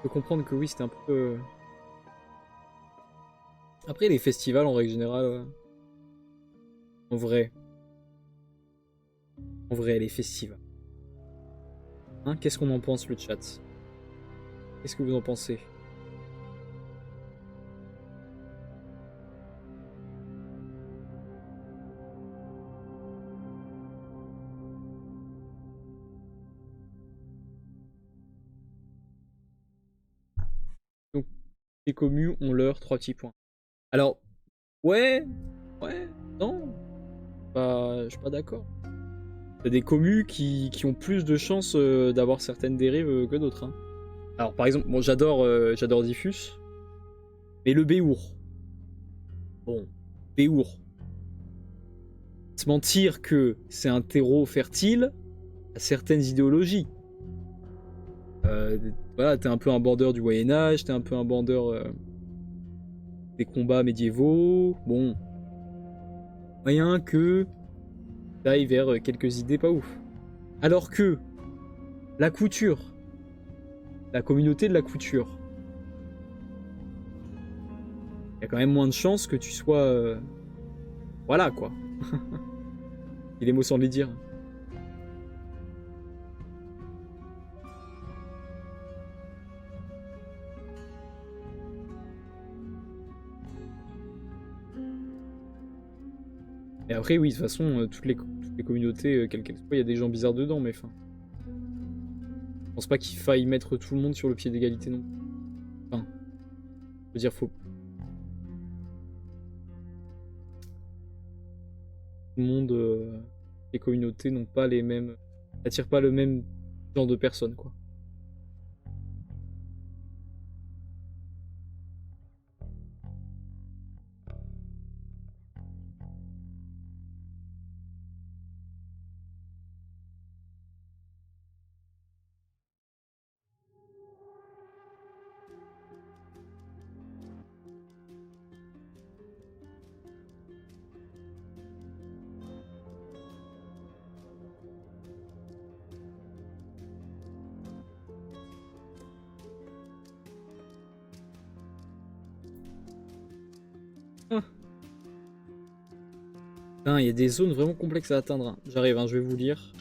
peux comprendre que oui, c'était un peu. Après, les festivals en règle générale. En vrai. En vrai, les festivals. Hein, qu'est-ce qu'on en pense, le chat? Qu'est-ce que vous en pensez? Donc, les communes ont leurs 3 petits points. Alors, ouais, non, je suis pas d'accord. Il y a des communes qui ont plus de chances d'avoir certaines dérives que d'autres. Hein. Alors, par exemple, bon, j'adore Diffus, mais le Béour. Bon, Béour. Se mentir que c'est un terreau fertile à certaines idéologies. Voilà, t'es un peu un border du Moyen-Âge, t'es un peu un border des combats médiévaux. Bon, moyen que t'ailles vers quelques idées pas ouf. Alors que la couture, la communauté de la couture, il y a quand même moins de chances que tu sois. Voilà quoi. Il est mots sans les dire. Et après, oui, de toute façon, toutes les communautés, quelles qu'elles soient, il y a des gens bizarres dedans, mais enfin. Je pense pas qu'il faille mettre tout le monde sur le pied d'égalité non. Enfin. Je veux dire, faut. Tout le monde, les communautés n'ont pas les mêmes. N'attirent pas le même genre de personnes, quoi. Il y a des zones vraiment complexes à atteindre. Hein. J'arrive, hein, je vais vous lire.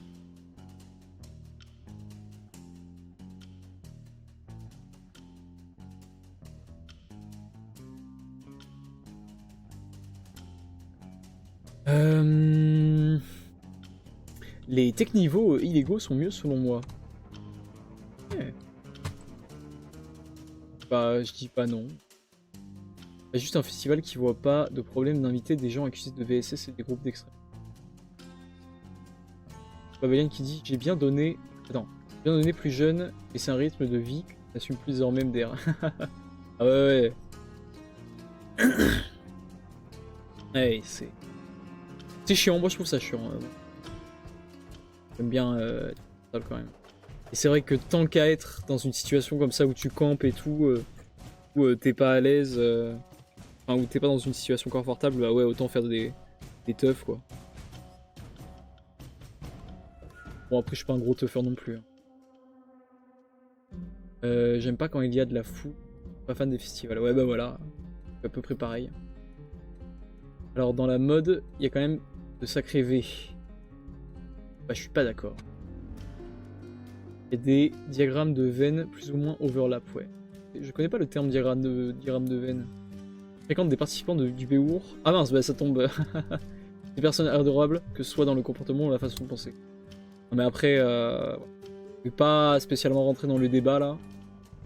Les tech niveaux illégaux sont mieux selon moi. Ouais. Bah, je dis pas non. C'est juste un festival qui voit pas de problème d'inviter des gens accusés de VSS et des groupes d'extrême. Babelian qui dit j'ai bien donné. Attends, bien donné plus jeune et c'est un rythme de vie qui n'assume plus désormais MDR. Ah ouais ouais. Ouais, c'est chiant, moi je trouve ça chiant. J'aime bien ça quand même. Et c'est vrai que tant qu'à être dans une situation comme ça où tu campes et tout, où t'es pas à l'aise, enfin où t'es pas dans une situation confortable, bah ouais, autant faire des teufs quoi. Bon après je suis pas un gros teufeur non plus. Hein. J'aime pas quand il y a de la foule. Pas fan des festivals. Ouais bah voilà, à peu près pareil. Alors dans la mode, il y a quand même de sacrés V. Bah je suis pas d'accord. Il y a des diagrammes de veines plus ou moins overlap, ouais. Je connais pas le terme diagramme de veine. Fréquente des participants du Béour. Ah mince, bah ça tombe. Des personnes adorables, que ce soit dans le comportement ou la façon de penser. Non, mais après, je vais pas spécialement rentrer dans le débat là.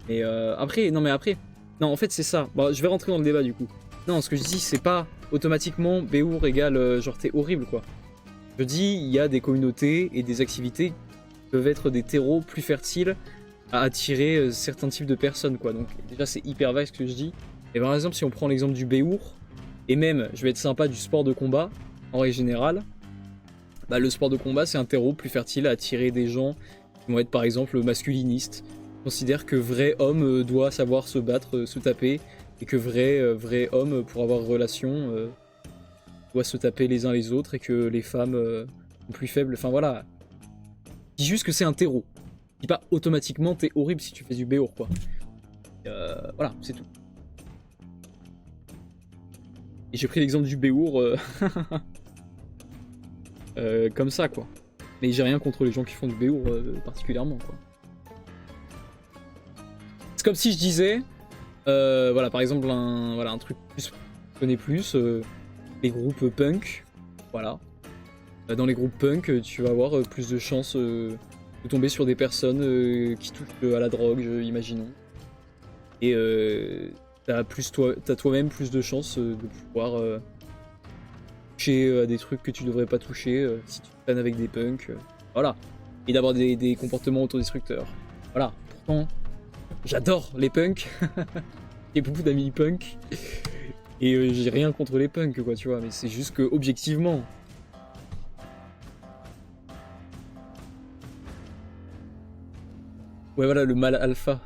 Et après, non mais après, non en fait c'est ça. Bon, je vais rentrer dans le débat du coup. Non, ce que je dis c'est pas automatiquement Béour égale genre t'es horrible quoi. Je dis il y a des communautés et des activités qui peuvent être des terreaux plus fertiles à attirer certains types de personnes quoi. Donc déjà c'est hyper vague ce que je dis. Et par exemple si on prend l'exemple du Béour, et même je vais être sympa du sport de combat, en règle générale, bah, le sport de combat c'est un terreau plus fertile à attirer des gens qui vont être par exemple masculinistes. Je considère que vrai homme doit savoir se battre, se taper, et que vrai homme pour avoir relation doit se taper les uns les autres, et que les femmes sont plus faibles. Enfin voilà. Je dis juste que c'est un terreau. Je dis pas automatiquement t'es horrible si tu fais du Béour quoi. Voilà, c'est tout. Et j'ai pris l'exemple du Béour comme ça quoi. Mais j'ai rien contre les gens qui font du Béour particulièrement quoi. C'est comme si je disais, voilà par exemple un truc plus je connais plus, les groupes punk, voilà. Dans les groupes punk, tu vas avoir plus de chances de tomber sur des personnes qui touchent à la drogue, imaginons. Et t'as toi-même plus de chances de pouvoir toucher à des trucs que tu devrais pas toucher si tu traînes avec des punks. Voilà. Et d'avoir des comportements autodestructeurs. Voilà. Pourtant, j'adore les punks. J'ai beaucoup d'amis punks. Et j'ai rien contre les punks, quoi, tu vois. Mais c'est juste que, objectivement. Ouais, voilà, le mal alpha.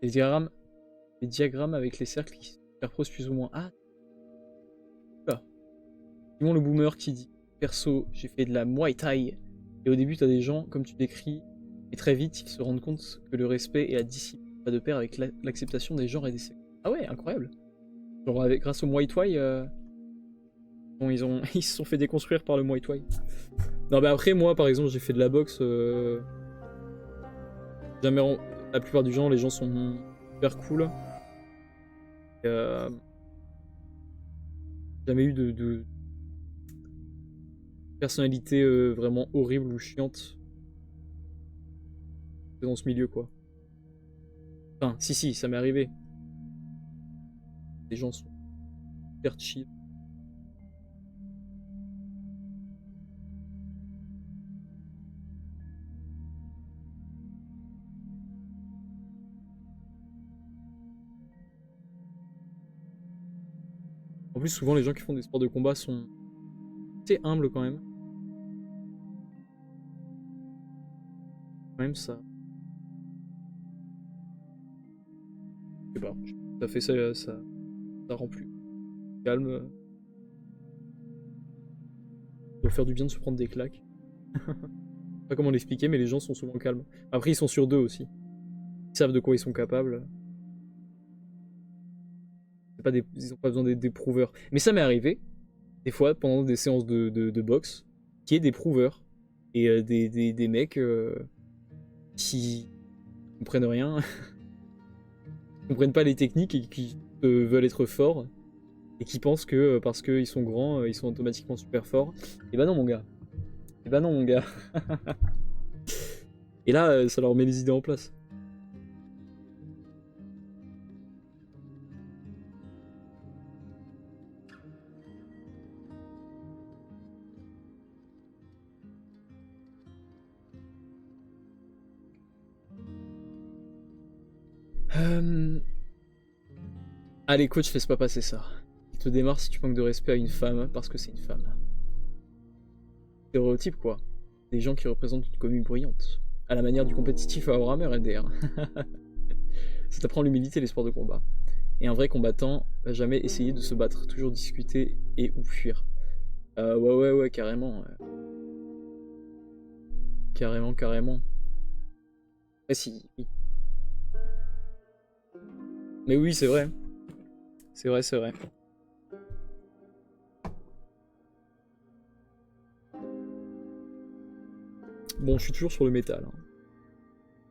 Les diagrammes avec les cercles qui se superposent plus ou moins. Ah. Simon le boomer qui dit perso, j'ai fait de la Muay Thai. Et au début, t'as des gens, comme tu décris, et très vite, ils se rendent compte que le respect et la discipline va de pair avec l'acceptation des genres et des sexes. Ah ouais, incroyable. Genre, grâce au Muay Thai, bon, ils se sont fait déconstruire par le Muay Thai. Non, mais après, moi, par exemple, j'ai fait de la boxe. Jamais, la plupart du temps, les gens sont super cool. Jamais eu de personnalité vraiment horrible ou chiante dans ce milieu quoi. Enfin, si, ça m'est arrivé. Les gens sont super chill. En plus, souvent, les gens qui font des sports de combat sont assez humbles quand même. Quand même, ça. Je sais pas, ça fait ça rend plus calme. Ça doit faire du bien de se prendre des claques. Je sais pas comment l'expliquer, mais les gens sont souvent calmes. Après, ils sont sur deux aussi. Ils savent de quoi ils sont capables. Ils n'ont pas besoin d'être des prouveurs. Mais ça m'est arrivé, des fois, pendant des séances de boxe, qu'il y ait des prouveurs. Et des mecs qui comprennent rien, qui comprennent pas les techniques et qui veulent être forts. Et qui pensent que parce qu'ils sont grands, ils sont automatiquement super forts. Et bah non mon gars. Et bah non mon gars. Et là, ça leur met les idées en place. Allez coach, laisse pas passer ça. Il te démarre si tu manques de respect à une femme parce que c'est une femme. Stéréotype quoi. Des gens qui représentent une commune bruyante. À la manière du compétitif à Warhammer LDR. Ça t'apprend l'humilité et les sports de combat. Et un vrai combattant va jamais essayer de se battre, toujours discuter et ou fuir. Ouais, carrément. Carrément. Ouais, si, oui. Mais oui, c'est vrai. C'est vrai. Bon, je suis toujours sur le métal.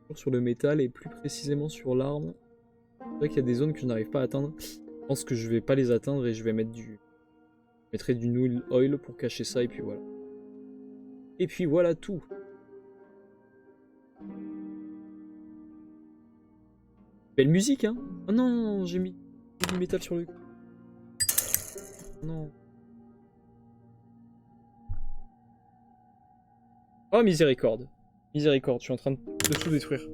Toujours sur le métal et plus précisément sur l'arme. C'est vrai qu'il y a des zones que je n'arrive pas à atteindre. Je pense que je vais pas les atteindre et je vais mettre je mettrai du null oil pour cacher ça et puis voilà. Et puis voilà tout. Belle musique hein. Oh non, j'ai mis du métal sur le... Non. Oh miséricorde. Miséricorde, je suis en train de tout détruire.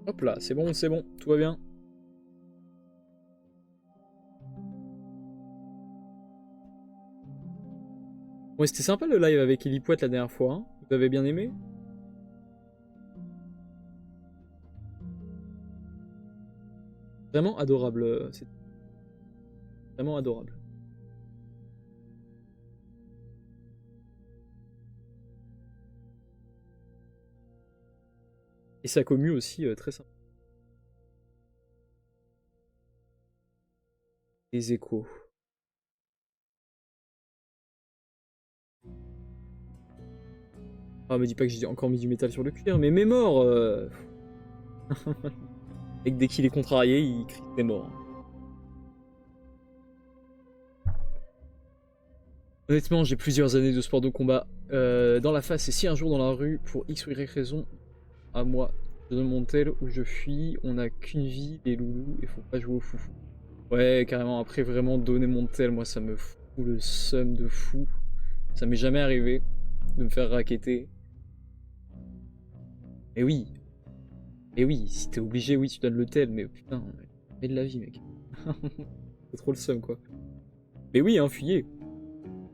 Hop là, c'est bon, tout va bien. Ouais, c'était sympa le live avec Ellie Poète la dernière fois, hein. Vous avez bien aimé? Vraiment adorable, c'est vraiment adorable. Et sa commu aussi, très sympa. Les échos. Ah, me dis pas que j'ai encore mis du métal sur le cuir, mais mes morts Et que dès qu'il est contrarié, il crie des morts. Honnêtement, j'ai plusieurs années de sport de combat dans la face et si un jour dans la rue, pour X ou Y raison, à moi, je donne mon tel où je fuis, on n'a qu'une vie, les loulous, et faut pas jouer au foufou. Ouais, carrément, après vraiment donner mon tel, moi ça me fout le seum de fou. Ça m'est jamais arrivé de me faire racketter. Mais oui. Mais oui, si t'es obligé, oui, tu donnes le tel, mais putain, mais de la vie, mec. C'est trop le seum, quoi. Mais oui, hein, fuyez.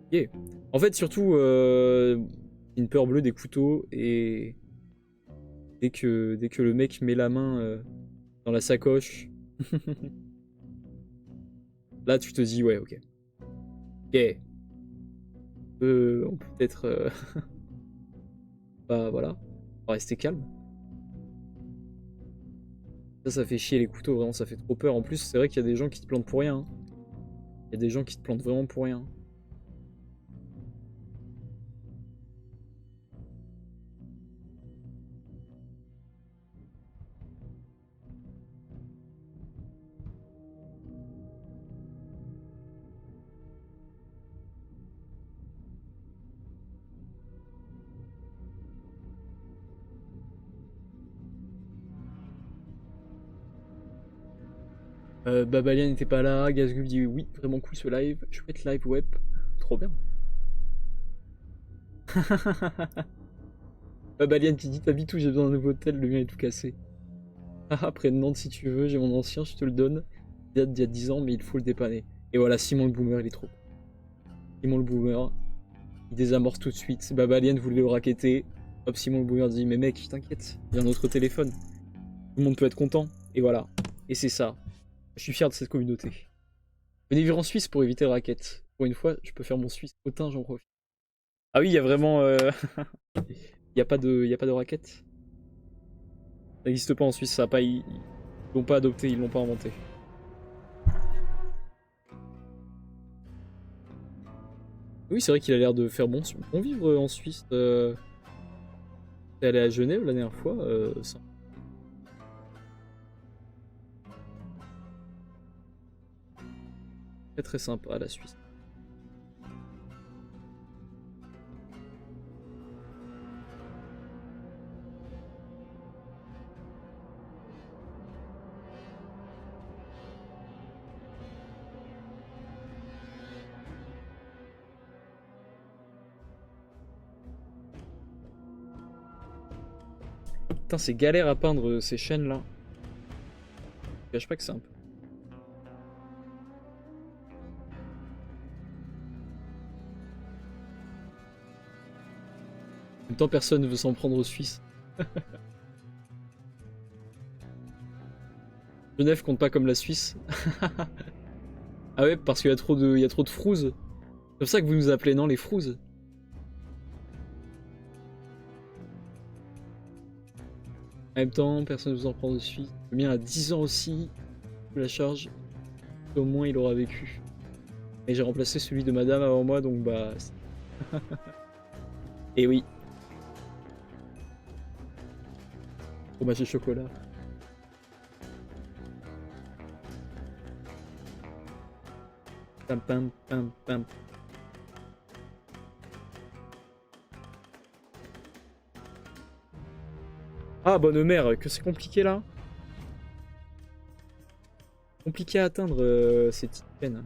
Fuyez. En fait, surtout, une peur bleue des couteaux, et dès que le mec met la main dans la sacoche, là, tu te dis, ouais, ok. Ok. On peut peut-être... bah, voilà. On va rester calme. Ça fait chier les couteaux, vraiment, ça fait trop peur. En plus, c'est vrai qu'il y a des gens qui te plantent pour rien. Hein. Il y a des gens qui te plantent vraiment pour rien. Babalian n'était pas là, Gazgub dit oui, vraiment cool ce live, chouette live web, trop bien. Babalian qui dit t'habites où, j'ai besoin d'un nouveau tel, le mien est tout cassé. Après Nantes si tu veux, j'ai mon ancien, je te le donne. Il date d'il y a 10 ans mais il faut le dépanner. Et voilà, Simon le boomer il est trop. Simon le boomer, il désamorce tout de suite. Babalian voulait le racketter. Hop, Simon le boomer dit mais mec, t'inquiète, j'ai un autre téléphone. Tout le monde peut être content. Et voilà. Et c'est ça. Je suis fier de cette communauté. Venez vivre en Suisse pour éviter le racket. Pour une fois, je peux faire mon Suisse hautain, j'en profite. Ah oui, il y a vraiment... Il n'y a pas de raquette. Ça n'existe pas en Suisse, ça a pas... Ils l'ont pas adopté, ils l'ont pas inventé. Oui, c'est vrai qu'il a l'air de faire bon vivre en Suisse. T'es allé à Genève la dernière fois, ça. Très très sympa la Suisse. Putain, c'est galère à peindre ces chaînes là. Je cache pas que c'est un peu. En même temps, personne ne veut s'en prendre aux Suisses. Genève compte pas comme la Suisse. Ah ouais, parce qu'il y a trop de frouses. C'est pour ça que vous nous appelez, non, les frouses. En même temps, personne ne vous en prend de suite. Le mien a 10 ans aussi. La charge. Au moins, il aura vécu. Et j'ai remplacé celui de madame avant moi, donc bah... Et oui. Fromage et chocolat. Pam pam pam pam. Ah, bonne mère, que c'est compliqué là. Compliqué à atteindre ces petites peines.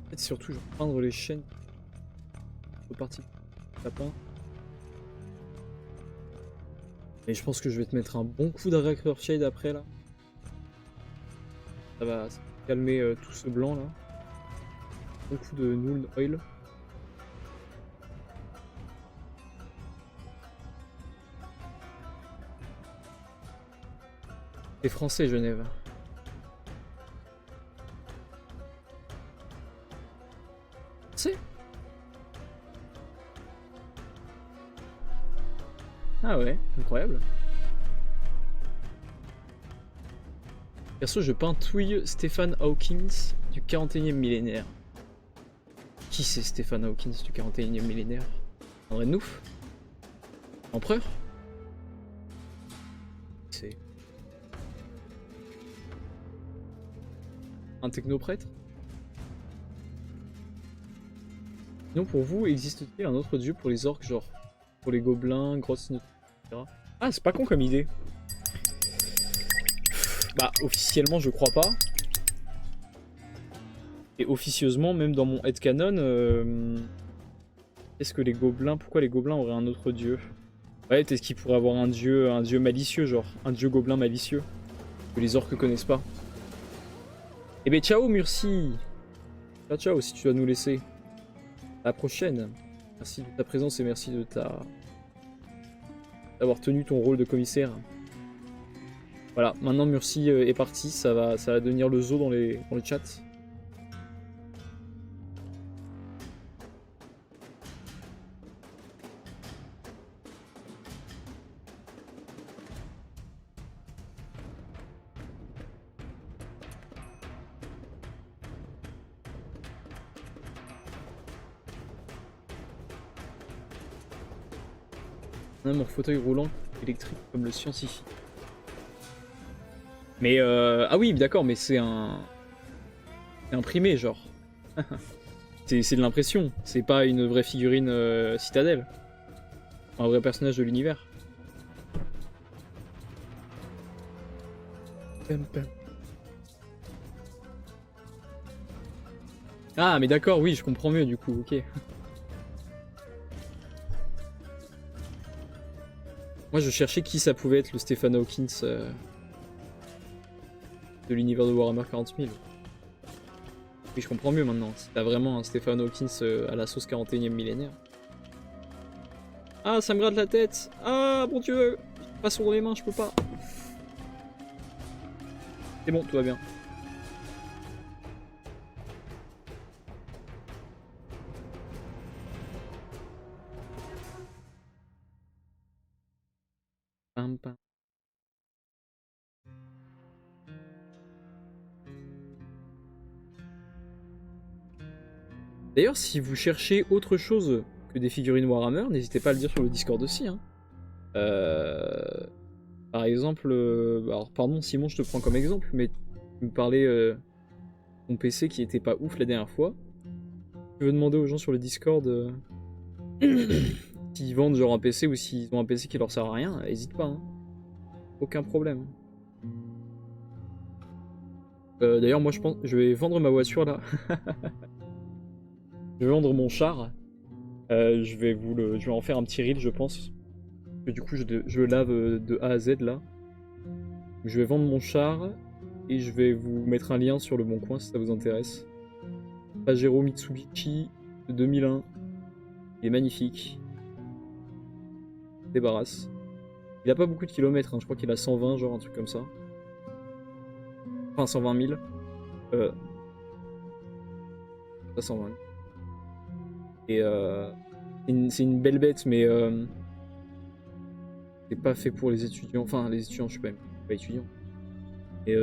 En fait, surtout, je vais prendre les chaînes. Parti lapin. Et je pense que je vais te mettre un bon coup d'Aractor Shade après là. Ça va calmer tout ce blanc là. Un coup de Nuln Oil. C'est français Genève. C'est ah ouais, incroyable. Perso, je peintouille Stephen Hawkins du 41e millénaire. Qui c'est Stephen Hawkins du 41e millénaire? André de Nouf? Empereur? C'est un technoprêtre? Sinon, pour vous, existe-t-il un autre dieu pour les orques, genre pour les gobelins, grosses, etc. Ah, c'est pas con comme idée. Bah, officiellement, je crois pas. Et officieusement, même dans mon headcanon, est-ce que les gobelins... Pourquoi les gobelins auraient un autre dieu? Ouais, peut-être qu'ils pourraient avoir un dieu malicieux, genre. Un dieu gobelin malicieux. Que les orques connaissent pas. Eh ben, ciao, Murcie. Ciao, ciao, si tu dois nous laisser. À la prochaine. Merci de ta présence et merci de d'avoir tenu ton rôle de commissaire. Voilà, maintenant Murcie est parti, ça va devenir le zoo dans le chat. Mon fauteuil roulant électrique comme le scientifique. Mais ah oui, d'accord, mais c'est imprimé genre. c'est de l'impression, c'est pas une vraie figurine citadelle. Un vrai personnage de l'univers. Ah mais d'accord, oui, je comprends mieux du coup, ok. Moi je cherchais qui ça pouvait être le Stephen Hawkins. de l'univers de Warhammer 40 000. Oui, je comprends mieux maintenant. Si t'as vraiment un Stephen Hawking à la sauce 41e millénaire. Ah, ça me gratte la tête. Ah, mon dieu. Je pas sur les mains, je peux pas. C'est bon, tout va bien. Pam, pam. D'ailleurs, si vous cherchez autre chose que des figurines Warhammer, n'hésitez pas à le dire sur le Discord aussi. Hein. Par exemple, alors pardon Simon, je te prends comme exemple, mais tu me parlais de ton PC qui était pas ouf la dernière fois. Tu veux demander aux gens sur le Discord s'ils vendent genre un PC ou s'ils ont un PC qui leur sert à rien, n'hésite pas. Hein. Aucun problème. D'ailleurs, moi je pense, je vais vendre ma voiture là. Je vais vendre mon char. Je vais en faire un petit reel, je pense. Du coup, je le lave de A à Z là. Je vais vendre mon char et je vais vous mettre un lien sur le bon coin si ça vous intéresse. Pajero Mitsubishi de 2001. Il est magnifique. Débarrasse. Il a pas beaucoup de kilomètres, hein. Je crois qu'il a 120, genre un truc comme ça. Enfin, 120 000. Pas 120 000. Et c'est une belle bête, mais c'est pas fait pour les étudiants. Enfin, les étudiants, je suis pas étudiant. Et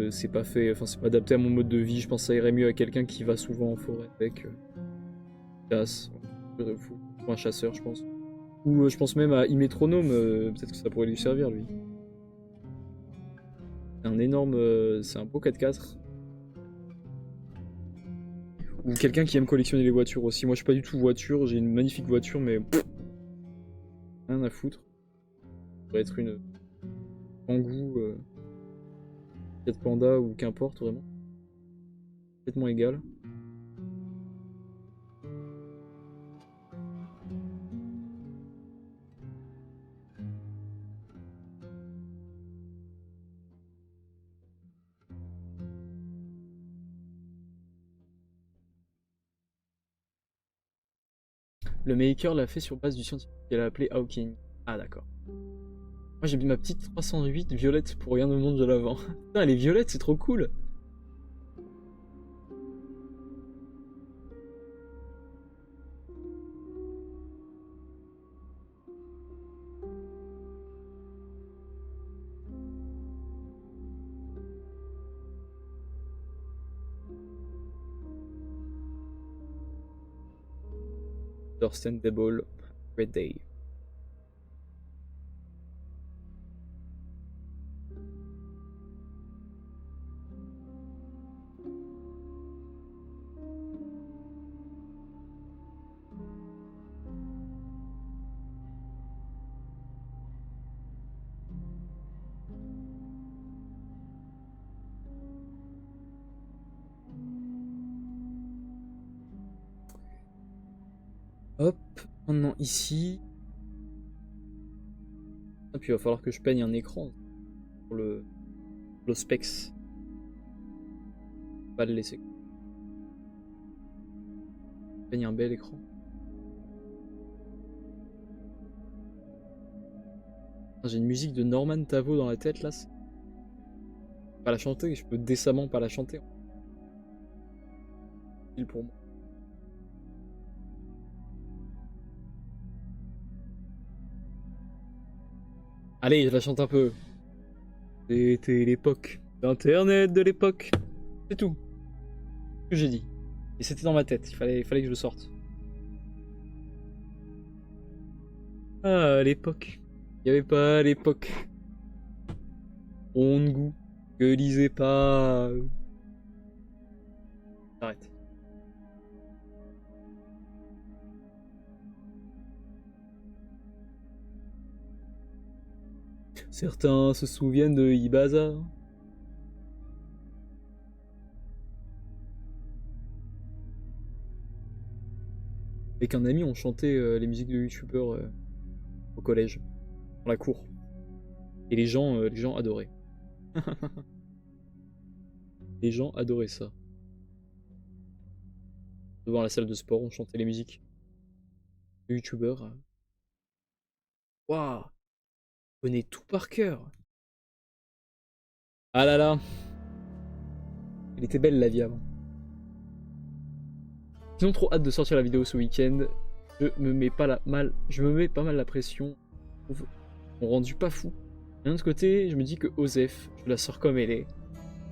c'est pas fait, enfin, c'est pas adapté à mon mode de vie. Je pense que ça irait mieux à quelqu'un qui va souvent en forêt avec chasse. Ou un chasseur, je pense. Ou je pense même à e-métronome, peut-être que ça pourrait lui servir, lui. C'est un énorme. C'est un beau 4x4. Ou quelqu'un qui aime collectionner les voitures aussi. Moi je suis pas du tout voiture, j'ai une magnifique voiture mais rien à foutre. Ça pourrait être une Kangoo, Fiat Panda ou qu'importe vraiment. Complètement égal. Le maker l'a fait sur base du scientifique qu'elle a appelé Hawking. Ah d'accord. Moi j'ai mis ma petite 308 violette pour rien au monde je la vends. Putain elle est violette, c'est trop cool. Understandable Red Day. Hop, maintenant ici. Et puis il va falloir que je peigne un écran pour le specs. Pas le laisser. Je peigne un bel écran. J'ai une musique de Norman Tavo dans la tête là. Pas la chanter, je peux décemment pas la chanter. C'est pour moi. Allez, je la chante un peu. C'était l'époque d'Internet de l'époque. C'est tout. Ce que j'ai dit. Et c'était dans ma tête, il fallait que je le sorte. Ah, à l'époque. Il n'y avait pas à l'époque. On ne goût que lisait pas. Arrête. Certains se souviennent de Ibaza. Avec un ami, on chantait les musiques de youtubeurs au collège, dans la cour. Et les gens adoraient. Les gens adoraient ça. Devant la salle de sport, on chantait les musiques. Les youtubeurs. Waouh! On connaît tout par cœur. Ah là là. Elle était belle la vie avant. Sinon, trop hâte de sortir la vidéo ce week-end. Je me mets pas mal la pression. On rendu pas fou. D'un autre côté, je me dis que Osef, je la sors comme elle est.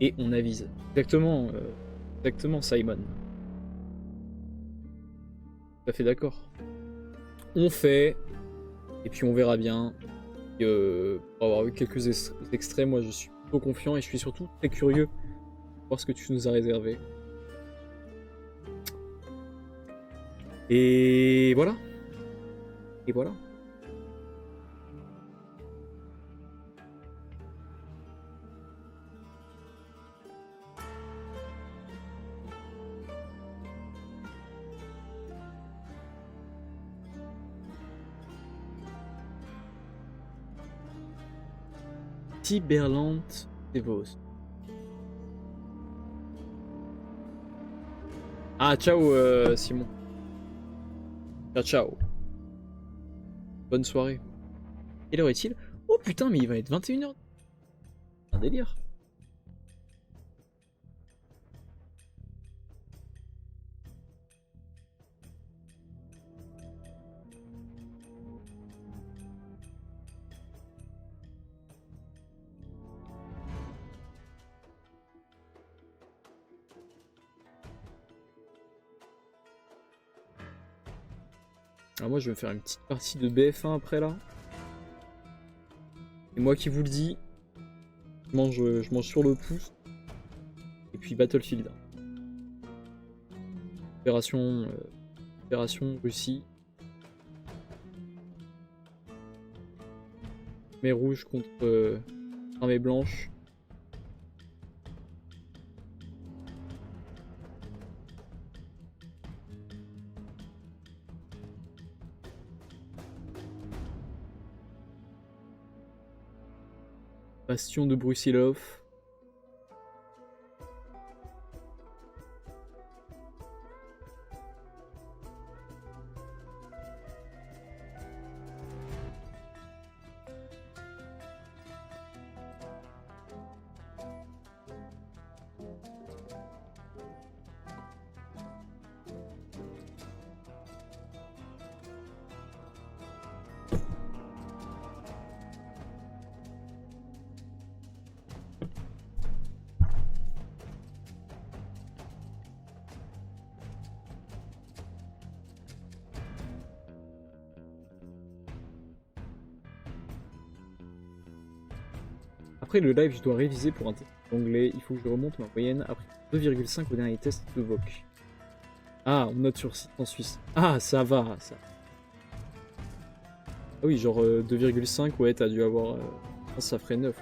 Et on avise. Exactement, Simon. Tout à fait d'accord. On fait. Et puis on verra bien. Pour avoir eu quelques extraits, moi je suis plutôt confiant et je suis surtout très curieux de voir ce que tu nous as réservé. Et voilà. Et voilà. Tiberland Devos. Ah, ciao Simon. Ciao, ciao. Bonne soirée. Quelle heure est-il? Oh putain, mais il va être 21h. Un délire. Alors moi je vais me faire une petite partie de BF1 après là. Et moi qui vous le dis, je mange sur le pouce. Et puis Battlefield. Opération Russie. Armée rouge contre armée blanche. Bastion de Brusilov. Après le live, je dois réviser pour un test d'anglais. Il faut que je remonte ma moyenne après 2,5 au dernier test de VOC. Ah, on note sur site en Suisse. Ah, ça va, ça. Ah oui, genre 2,5, ouais, t'as dû avoir... je pense que ça ferait 9.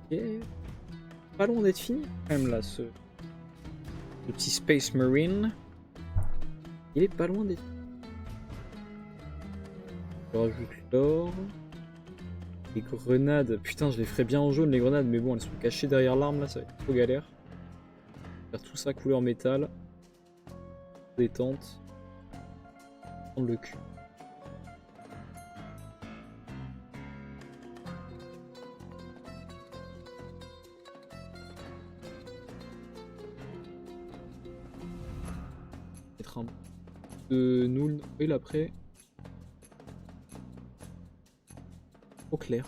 Ok. Pas loin d'être fini quand même là, ce petit Space Marine. Il est pas loin d'être fini. Je rajoute l'or. Les grenades. Putain, je les ferais bien en jaune les grenades, mais bon, elles sont cachées derrière l'arme là, ça va être trop galère. Faire tout ça couleur métal. Détente. Prendre le cul. Mettre un de null oil après. Au clair.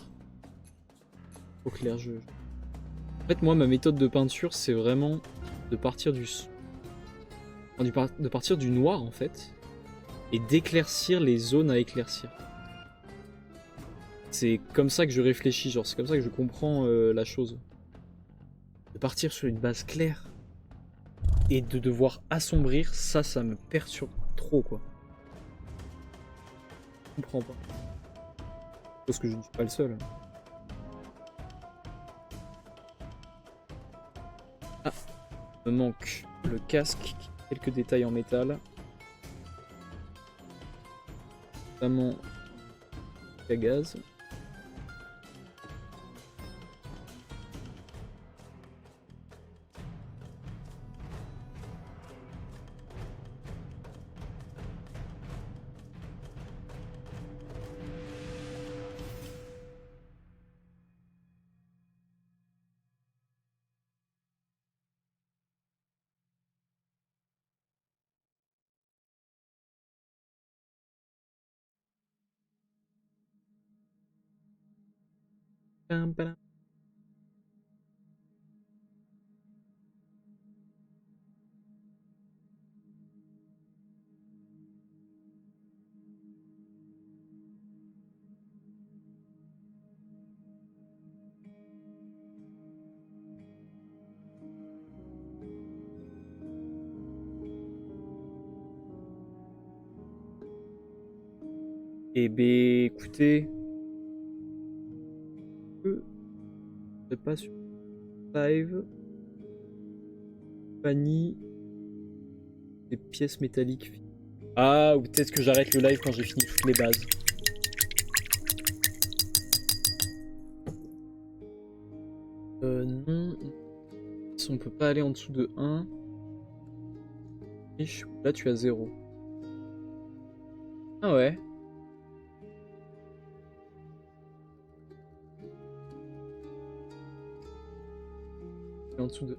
Au clair, En fait, moi, ma méthode de peinture, c'est vraiment de partir de partir du noir, en fait, et d'éclaircir les zones à éclaircir. C'est comme ça que je réfléchis, genre, c'est comme ça que je comprends la chose. De partir sur une base claire et de devoir assombrir, ça me perturbe trop, quoi. Je comprends pas. Parce que je ne suis pas le seul. Ah. Il me manque le casque, quelques détails en métal. Notamment la gaz. Pam, pam. Eh ben, écoutez, je sais pas sur live, Fanny, des pièces métalliques. Ah, ou peut-être que j'arrête le live quand j'ai fini toutes les bases. Non. On peut pas aller en dessous de 1. Là, tu as 0. Ah ouais. En dessous de...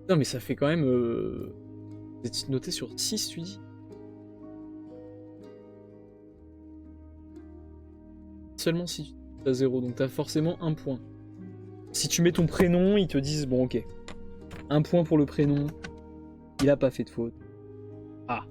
Non, mais ça fait quand même... Vous noté sur 6, tu dis? Seulement si tu as 0, donc tu as forcément 1 point. Si tu mets ton prénom, ils te disent, bon ok, 1 point pour le prénom, il a pas fait de faute. Ah.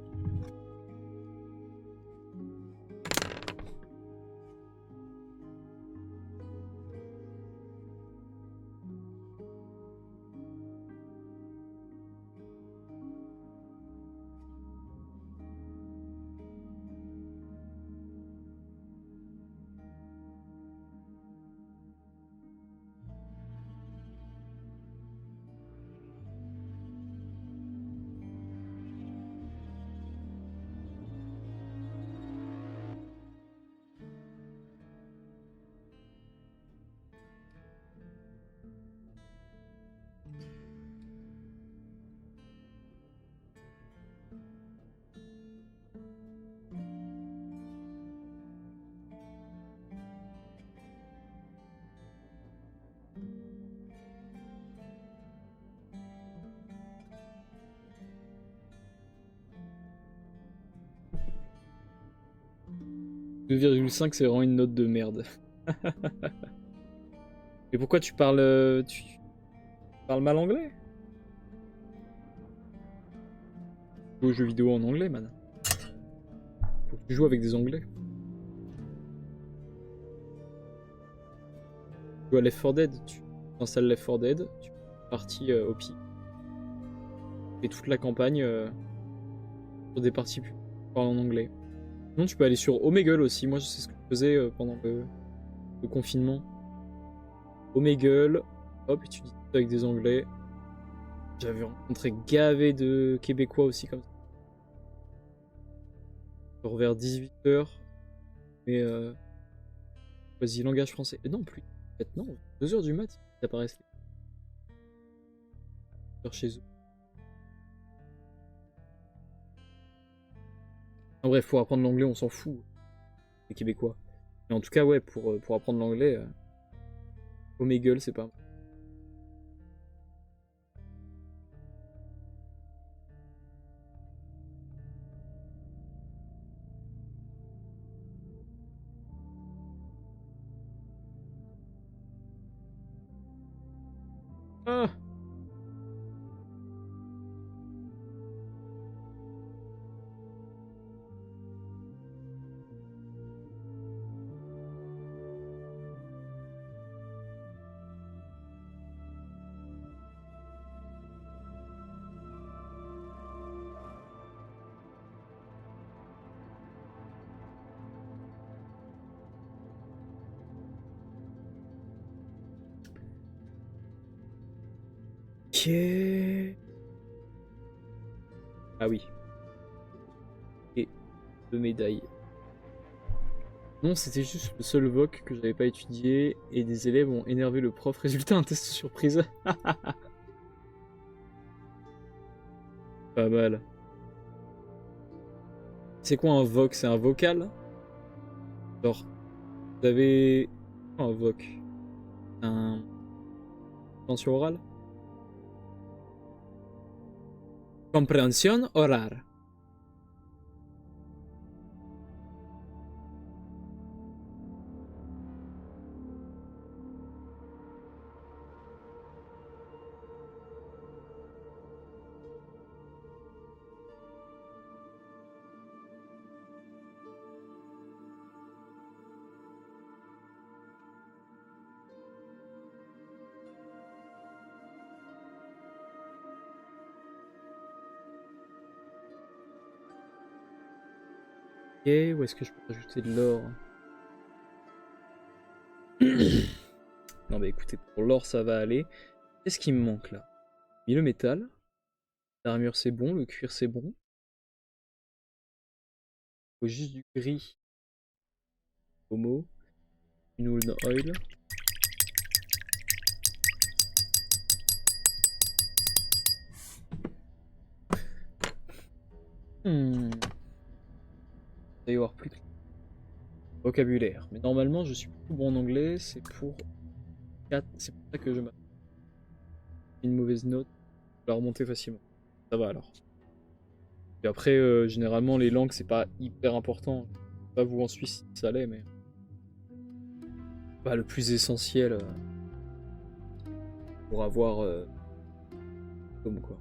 « 2,5 c'est vraiment une note de merde. » Mais pourquoi tu parles... tu parles mal anglais? Tu joues aux jeux vidéo en anglais, man. Faut que tu joues avec des anglais. Tu joues à Left 4 Dead, tu installes Left 4 Dead, tu es parti au pied. Et toute la campagne sur des parties plus parlent en anglais. Sinon, tu peux aller sur Omegle aussi. Moi, je sais ce que je faisais pendant le confinement. Omegle, hop, et tu dis avec des anglais. J'avais rencontré gavé de Québécois aussi comme ça. Genre vers 18h. Mais choisis langage français. Et non, plus. Peut-être non, 2h du mat, ils apparaissent chez eux. En bref, pour apprendre l'anglais, on s'en fout. Les Québécois. Mais en tout cas, ouais, pour apprendre l'anglais, Omegle, c'est pas... Ah! Ok. Ah oui. Et 2 médailles. Non, c'était juste le seul VOC que j'avais pas étudié et des élèves ont énervé le prof. Résultat, un test surprise. Pas mal. C'est quoi un VOC? C'est un vocal? Alors, vous avez... un VOC? Un... Compréhension orale? Compréhension orale. Où est-ce que je peux rajouter de l'or? Non mais écoutez, pour l'or ça va aller. Qu'est-ce qui me manque là? J'ai mis le métal. L'armure c'est bon, le cuir c'est bon. Il faut juste du gris. Homo. Une wool oil. Il va y avoir plus que vocabulaire. Mais normalement je suis plutôt bon en anglais, c'est pour 4. C'est pour ça que je m'a une mauvaise note. Je vais la remonter facilement. Ça va alors. Et après, généralement les langues c'est pas hyper important. Pas vous en Suisse si ça l'est, mais pas le plus essentiel pour avoir comme quoi.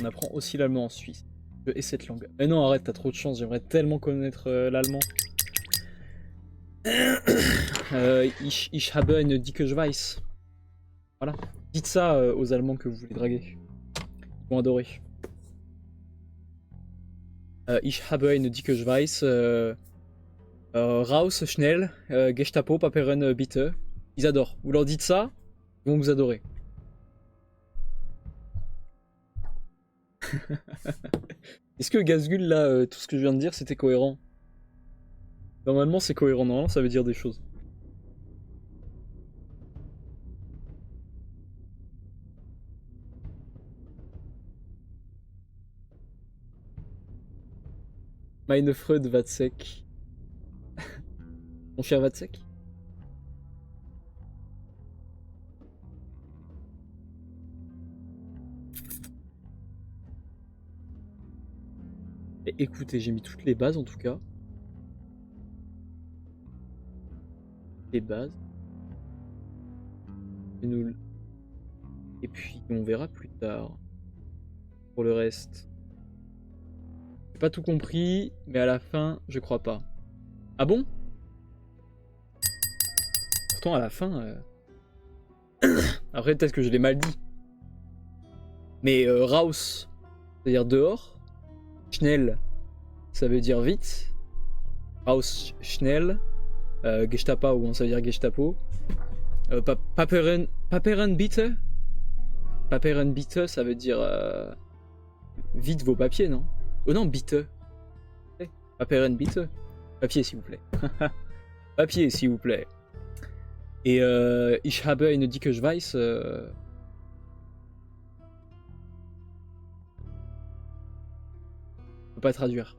On apprend aussi l'allemand en Suisse. Et cette langue. Mais non, arrête, t'as trop de chance, j'aimerais tellement connaître l'allemand. Ich habe eine dicke Schweiß. Voilà. Dites ça aux Allemands que vous voulez draguer. Ils vont adorer. Ich habe eine dicke Schweiß. Raus, schnell. Gestapo, Paperen, bitte. Ils adorent. Vous leur dites ça, ils vont vous adorer. Est-ce que Gazgul là, tout ce que je viens de dire c'était cohérent? Normalement c'est cohérent, non? Ça veut dire des choses. Meine Freud Vatsek. Mon cher Vatsek. Et écoutez, j'ai mis toutes les bases en tout cas. Les bases. Et puis on verra plus tard. Pour le reste. J'ai pas tout compris, mais à la fin, je crois pas. Ah bon? Pourtant à la fin... Après peut-être que je l'ai mal dit. Mais Raus, c'est-à-dire dehors. Schnell, ça veut dire vite. Raus, schnell. Gestapo, ça veut dire Gestapo. Paperen, Paperenbiete? Paperenbiete, ça veut dire vite vos papiers, non? Oh non, biete. Paperenbiete. Papier, s'il vous plaît. Papier, s'il vous plaît. Et ich habe une dicke Schweiß. Je peux pas traduire.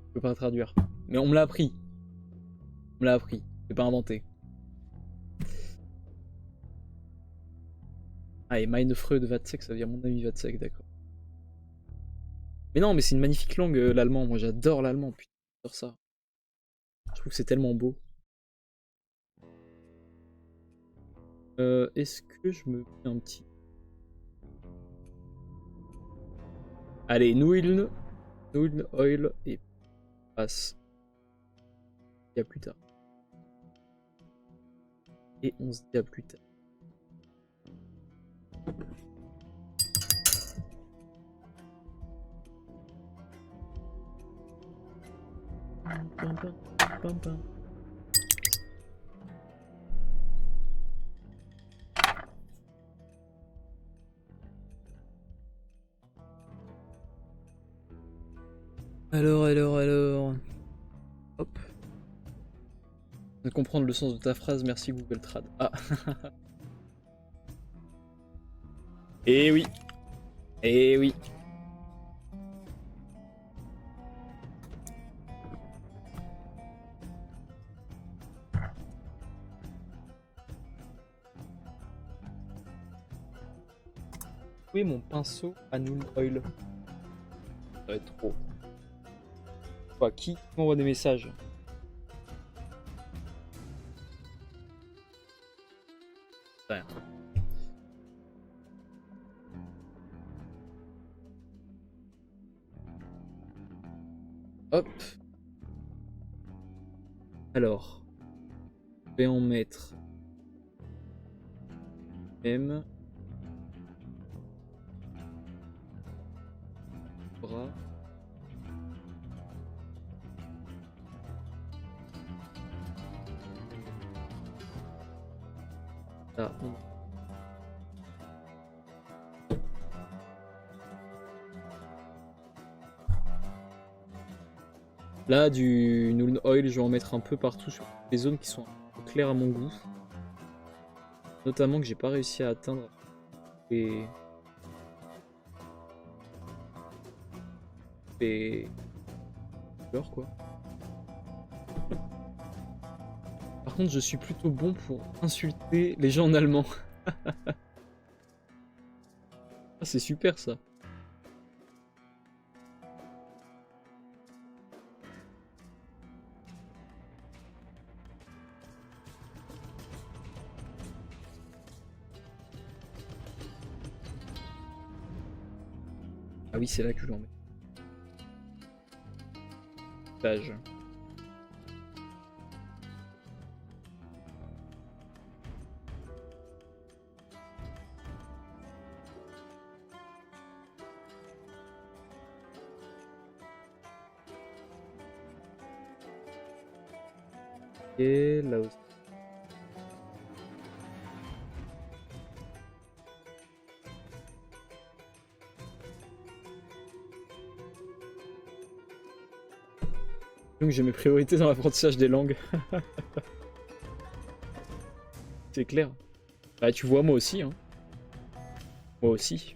Je peux pas traduire. Mais on me l'a appris. On me l'a appris. C'est pas inventé. Ah, et meine Freud Watzek, ça veut dire mon ami Watzek, d'accord. Mais non, mais c'est une magnifique langue, l'allemand. Moi, j'adore l'allemand. Putain, j'adore ça. Je trouve que c'est tellement beau. Est-ce que je me fais un petit... Allez, Null Oil et passe. Il y a plus tard. Et on se dit à plus tard. Alors. Hop. De comprendre le sens de ta phrase, merci Google Trad. Ah. Eh oui. Eh oui. Où est mon pinceau à Null Oil? Ça va être trop. Quoi, qui m'envoie des messages? Rien. Hop. Alors. Je vais en mettre. M. Bras. Ah, on... Là, du Null Oil, je vais en mettre un peu partout sur les zones qui sont un peu claires à mon goût. Notamment que j'ai pas réussi à atteindre les couleurs, quoi. Par contre, je suis plutôt bon pour insulter les gens en allemand. Ah, c'est super ça. Ah oui, c'est là que je l'en mets. Page. Et là aussi. Donc j'ai mes priorités dans l'apprentissage des langues. C'est clair. Bah tu vois, moi aussi, hein. Moi aussi.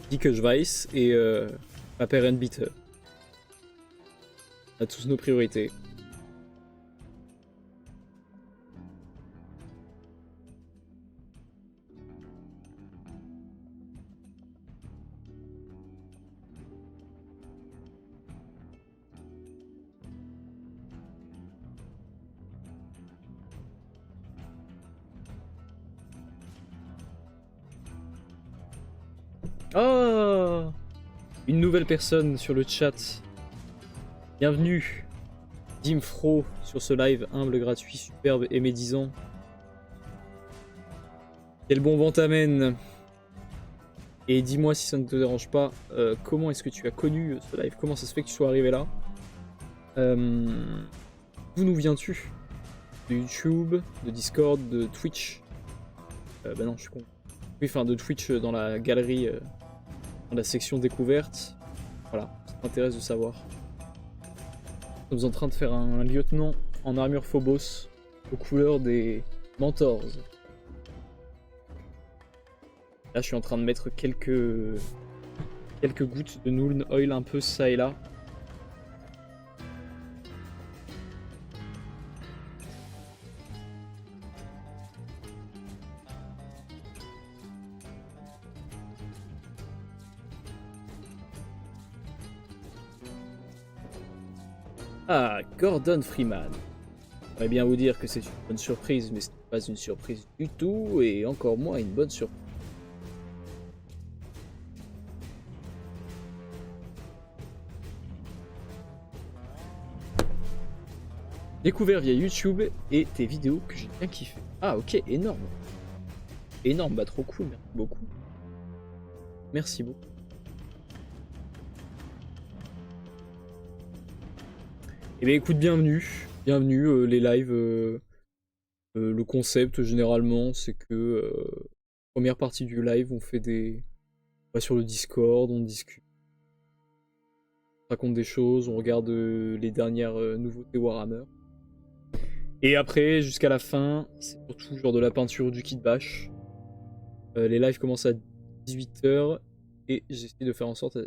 Dis que je Weiss et Paperenbiete. On a tous nos priorités. Oh, une nouvelle personne sur le chat. Bienvenue, Dimfro, sur ce live humble, gratuit, superbe et médisant. Quel bon vent t'amène. Et dis-moi si ça ne te dérange pas, comment est-ce que tu as connu ce live? Comment ça se fait que tu sois arrivé là? D'où nous viens-tu? de YouTube, de Discord, de Twitch. Bah non, je suis con. Oui, enfin de Twitch dans la galerie, dans la section découverte. Voilà, ça m'intéresse de savoir. Nous sommes en train de faire un lieutenant en armure Phobos aux couleurs des Mentors. Là, je suis en train de mettre quelques gouttes de Nuln Oil un peu ça et là. Ah, Gordon Freeman. J'aimerais bien vous dire que c'est une bonne surprise, mais ce n'est pas une surprise du tout, et encore moins une bonne surprise. Découvert via YouTube et tes vidéos que j'ai bien kiffé. Ah ok, énorme. Énorme, bah trop cool, merci beaucoup. Merci beaucoup. Eh bien écoute, bienvenue. Bienvenue, les lives. Le concept généralement c'est que première partie du live on fait des... On va sur le Discord, on discute. On raconte des choses, on regarde les dernières nouveautés Warhammer. Et après, jusqu'à la fin, c'est surtout genre de la peinture ou du kit bash. Les lives commencent à 18h et j'essaie de faire en sorte...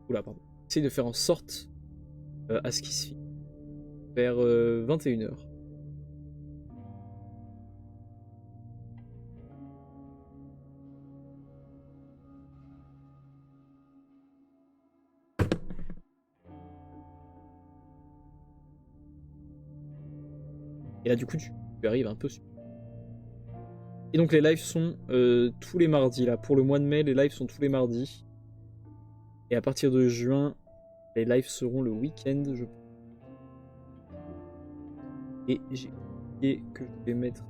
Oula, pardon. J'essaie de faire en sorte à ce qu'il se finisse vers 21h. Et là du coup tu arrives un peu sur... Et donc les lives sont tous les mardis là. Pour le mois de mai, les lives sont tous les mardis. Et à partir de juin, les lives seront le week-end, je pense. Et j'ai oublié que je vais mettre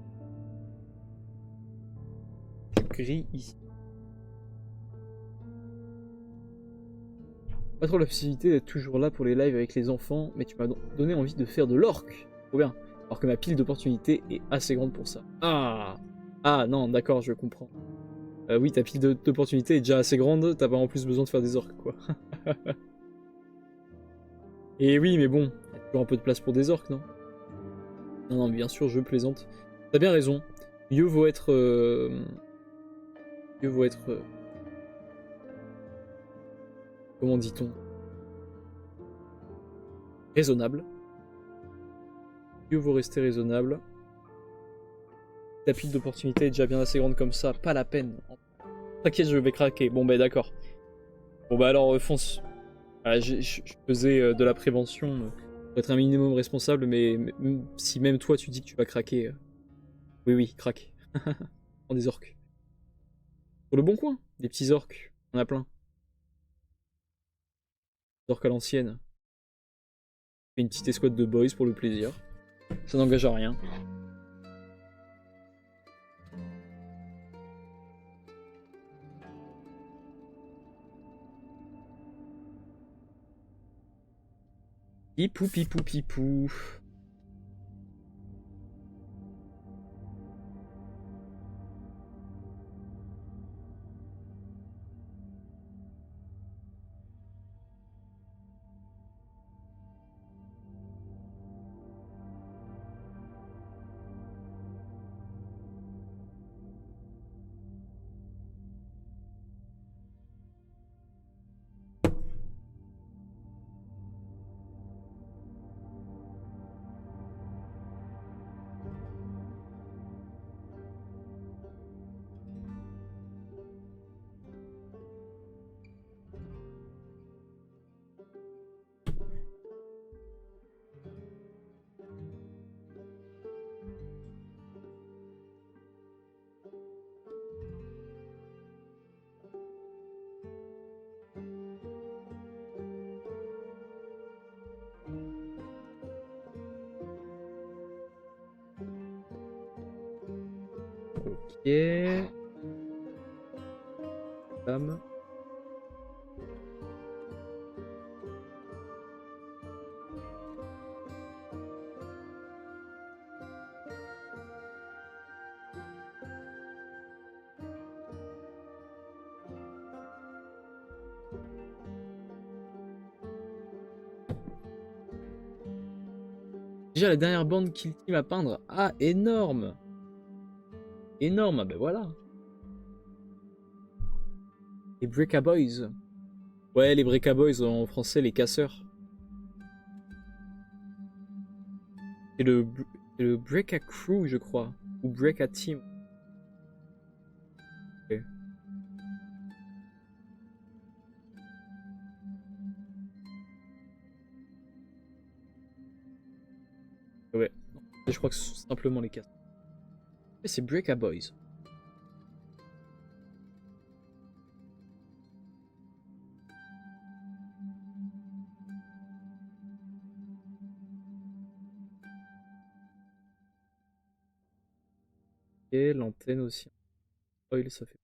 du gris ici. Pas trop la possibilité d'être toujours là pour les lives avec les enfants, mais tu m'as donné envie de faire de l'orque. Trop bien. Alors que ma pile d'opportunités est assez grande pour ça. Ah non, d'accord, je comprends. Oui, ta pile d'opportunités est déjà assez grande, t'as pas en plus besoin de faire des orques, quoi. Et oui, mais bon, il y a toujours un peu de place pour des orques, non? Non, bien sûr, je plaisante. T'as bien raison. Mieux vaut être... Comment dit-on? Raisonnable. Mieux vaut rester raisonnable. Ta pile d'opportunités est déjà bien assez grande comme ça, pas la peine. T'inquiète, je vais craquer. Bon bah d'accord. Bon bah alors fonce. Ah, je faisais de la prévention pour être un minimum responsable, mais si même toi tu dis que tu vas craquer, oui, craque. Prends des orques. Sur le bon coin, des petits orques, on en a plein. Des orques à l'ancienne. Une petite escouade de boys pour le plaisir. Ça n'engage à rien. Pipou, pipou, pipou. Ok. Bam. Déjà la dernière bande Kill Team à peindre. Ah, énorme. Énorme, ben voilà. Les Breaka Boys. Ouais, les Breaka Boys en français, les casseurs. C'est le Breaka Crew, je crois. Ou Breaka Team. Okay. Ouais. Je crois que ce sont simplement les casseurs. C'est Breaka Boys. Et l'antenne aussi. Oil, ça fait.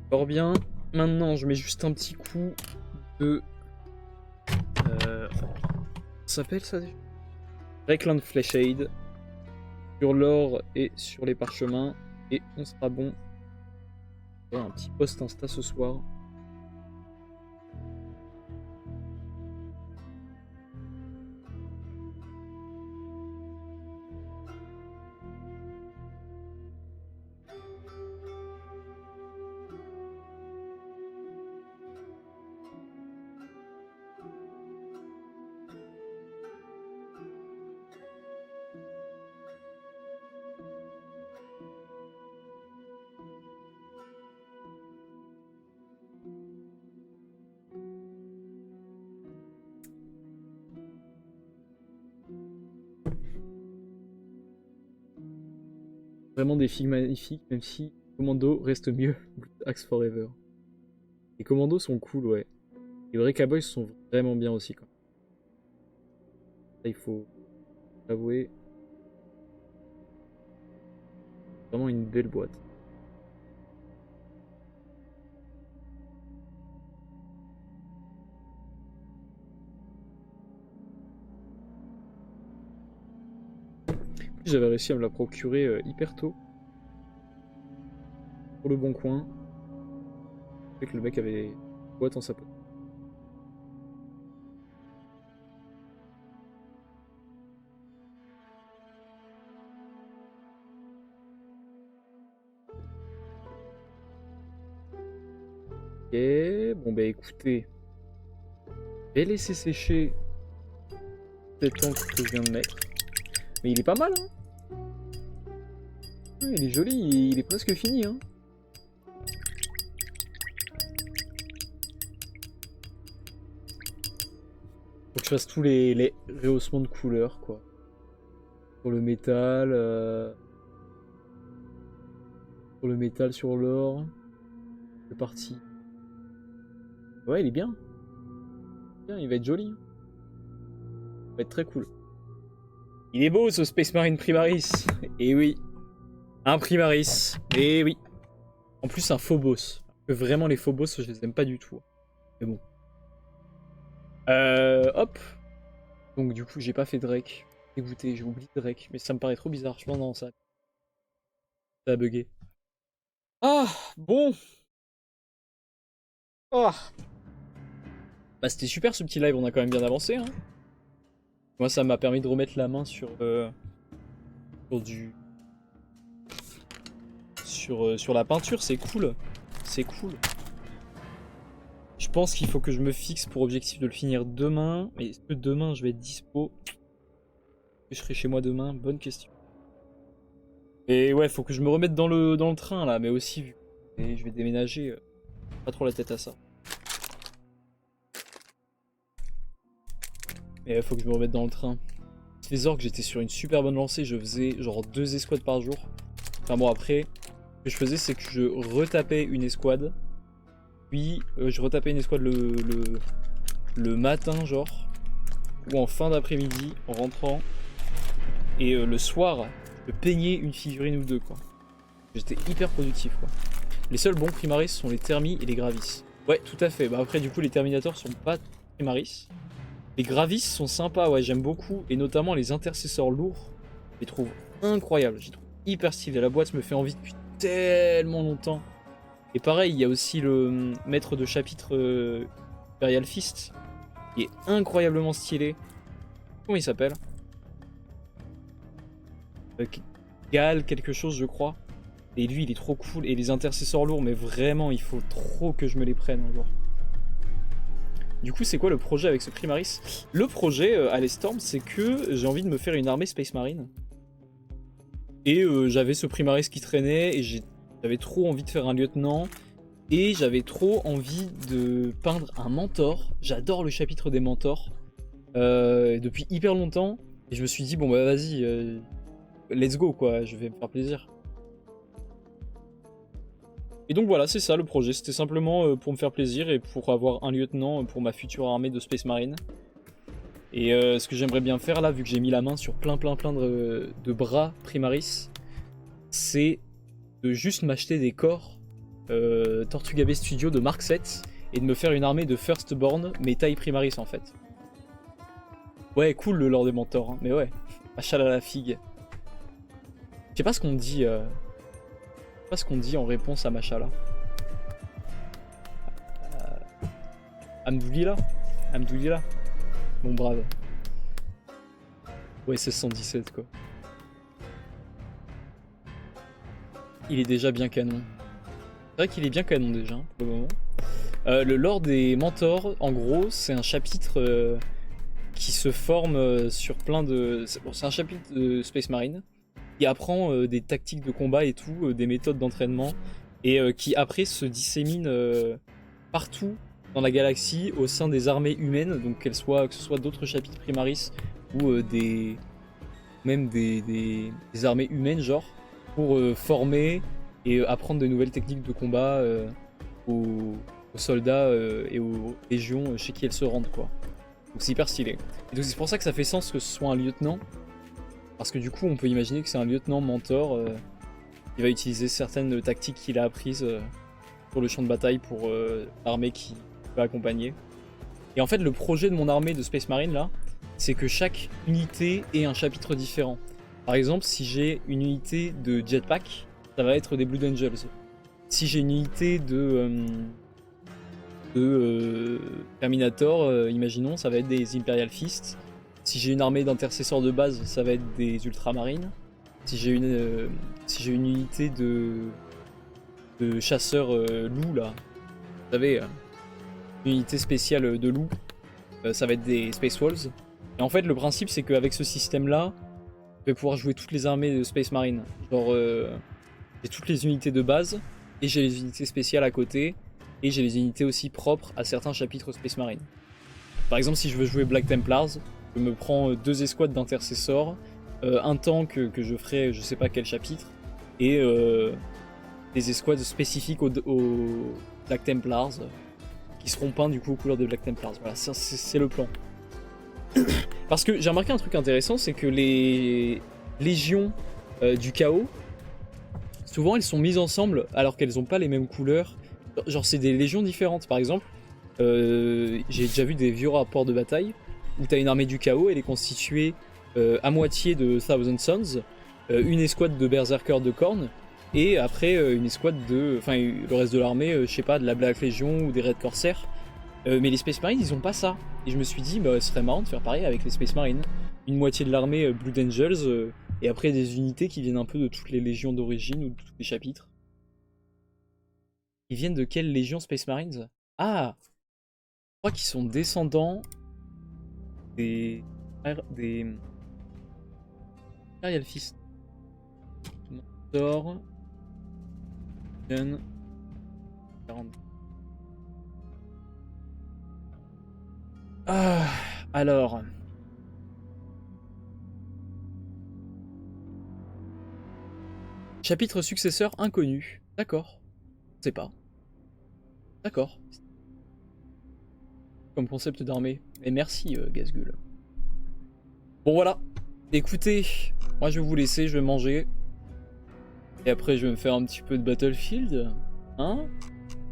Fort bien. Maintenant, je mets juste un petit coup de... ça s'appelle ça déjà? Recland Fleshade. Sur l'or et sur les parchemins. Et on sera bon. Voilà, un petit post Insta ce soir. Vraiment des figues magnifiques, même si Commando reste mieux. Axe Forever. Les commandos sont cool, ouais. Les vrais cowboys sont vraiment bien aussi, quoi. Ça, il faut l'avouer. Vraiment une belle boîte. J'avais réussi à me la procurer hyper tôt. Pour le bon coin. Je sais que le mec avait une boîte en sa poche. Ok, bon bah écoutez. Je vais laisser sécher cet encre que je viens de mettre. Mais il est pas mal, hein. Ouais, il est joli, il est presque fini, hein. Faut que je fasse tous les rehaussements de couleurs, quoi. Sur le métal, sur l'or. C'est parti. Ouais, il est bien. Il va être joli. Il va être très cool. Il est beau ce Space Marine Primaris. Et oui. Un Primaris. Et oui. En plus un Phobos. Vraiment les Phobos je les aime pas du tout. Mais bon. Hop. Donc du coup j'ai pas fait Drake. Dégoûté, j'ai oublié Drake. Mais ça me paraît trop bizarre. Je pense non ça a bugué. Ah bon. Oh. Bah c'était super ce petit live, on a quand même bien avancé, hein. Moi ça m'a permis de remettre la main sur la peinture, c'est cool. C'est cool. Je pense qu'il faut que je me fixe pour objectif de le finir demain. Mais est-ce que demain je vais être dispo? Je serai chez moi demain? Bonne question. Et ouais, faut que je me remette dans le train là, mais aussi vu que je vais déménager, pas trop la tête à ça. Et faut que je me remette dans le train. Ça fait que j'étais sur une super bonne lancée, je faisais genre 2 escouades par jour. Enfin bon, après, ce que je faisais, c'est que je retapais une escouade. Puis je retapais une escouade le matin, genre, ou en fin d'après-midi, en rentrant. Et le soir, je peignais une figurine ou deux, quoi. J'étais hyper productif, quoi. Les seuls bons Primaris sont les Thermi et les Gravis. Ouais, tout à fait. Bah après, du coup, les Terminators sont pas Primaris. Les Gravis sont sympas, ouais, j'aime beaucoup. Et notamment les intercesseurs lourds, je les trouve incroyables. Je les trouve hyper stylés. La boîte me fait envie depuis tellement longtemps. Et pareil, il y a aussi le maître de chapitre Imperial Fist, qui est incroyablement stylé. Comment il s'appelle? Gal quelque chose, je crois. Et lui, il est trop cool. Et les intercesseurs lourds, mais vraiment, il faut trop que je me les prenne un jour. Du coup, c'est quoi le projet avec ce Primaris? Le projet, Alestorm, c'est que j'ai envie de me faire une armée Space Marine. Et j'avais ce Primaris qui traînait, et j'avais trop envie de faire un lieutenant. Et j'avais trop envie de peindre un mentor. J'adore le chapitre des mentors. Depuis hyper longtemps. Et je me suis dit, bon bah vas-y, let's go quoi, je vais me faire plaisir. Et donc voilà, c'est ça le projet. C'était simplement pour me faire plaisir et pour avoir un lieutenant pour ma future armée de Space Marine. Et ce que j'aimerais bien faire là, vu que j'ai mis la main sur plein de bras Primaris, c'est de juste m'acheter des corps Tortuga Bay Studio de Mark 7 et de me faire une armée de Firstborn, mais taille Primaris en fait. Ouais, cool le lore des mentors, hein, mais ouais, achat à la figue. Je sais pas ce qu'on dit. Pas ce qu'on dit en réponse à Machala. Amdoulila. Bon brave. Ouais, c'est 117 quoi. Il est déjà bien canon. C'est vrai qu'il est bien canon déjà, hein, pour le moment. Le lore des mentors, en gros, c'est un chapitre qui se forme sur plein de... Bon, c'est un chapitre de Space Marine qui apprend des tactiques de combat et tout, des méthodes d'entraînement, et qui après se dissémine partout dans la galaxie au sein des armées humaines, donc que ce soit d'autres chapitres Primaris ou même des armées humaines, genre, pour former et apprendre de nouvelles techniques de combat aux soldats et aux légions chez qui elles se rendent, quoi. Donc c'est hyper stylé. Et donc c'est pour ça que ça fait sens que ce soit un lieutenant. Parce que du coup, on peut imaginer que c'est un lieutenant mentor qui va utiliser certaines tactiques qu'il a apprises sur le champ de bataille pour l'armée qui va accompagner. Et en fait, le projet de mon armée de Space Marine, là, c'est que chaque unité ait un chapitre différent. Par exemple, si j'ai une unité de Jetpack, ça va être des Blood Angels. Si j'ai une unité de Terminator, imaginons, ça va être des Imperial Fist. Si j'ai une armée d'intercesseurs de base, ça va être des ultramarines. Si j'ai une unité de chasseurs loups, là, vous savez, une unité spéciale de loups, ça va être des Space Wolves. Et en fait, le principe, c'est qu'avec ce système-là, je vais pouvoir jouer toutes les armées de Space Marine. Genre, j'ai toutes les unités de base, et j'ai les unités spéciales à côté, et j'ai les unités aussi propres à certains chapitres Space Marine. Par exemple, si je veux jouer Black Templars, je me prends 2 escouades d'intercesseurs, un tank que je ferai je sais pas quel chapitre, et des escouades spécifiques aux Black Templars, qui seront peints du coup aux couleurs des Black Templars. Voilà, c'est le plan. Parce que j'ai remarqué un truc intéressant, c'est que les légions du chaos, souvent elles sont mises ensemble alors qu'elles n'ont pas les mêmes couleurs. Genre c'est des légions différentes. Par exemple, j'ai déjà vu des vieux rapports de bataille où t'as une armée du chaos, elle est constituée à moitié de Thousand Sons, une escouade de berserkers de Khorne, et après une escouade de... Enfin, le reste de l'armée, je sais pas, de la Black Legion ou des Red Corsair. Mais les Space Marines, ils ont pas ça. Et je me suis dit, bah, ce serait marrant de faire pareil avec les Space Marines. Une moitié de l'armée Blood Angels, et après des unités qui viennent un peu de toutes les légions d'origine ou de tous les chapitres. Ils viennent de quelle légion Space Marines? Ah! Je crois qu'ils sont descendants des Imperial Fist. Sort. 40. Ah, alors. Chapitre successeur inconnu. D'accord. Je sais pas. D'accord. Comme concept d'armée. Et merci, Gazgul. Bon, voilà. Écoutez, moi je vais vous laisser, je vais manger. Et après, je vais me faire un petit peu de Battlefield. Hein?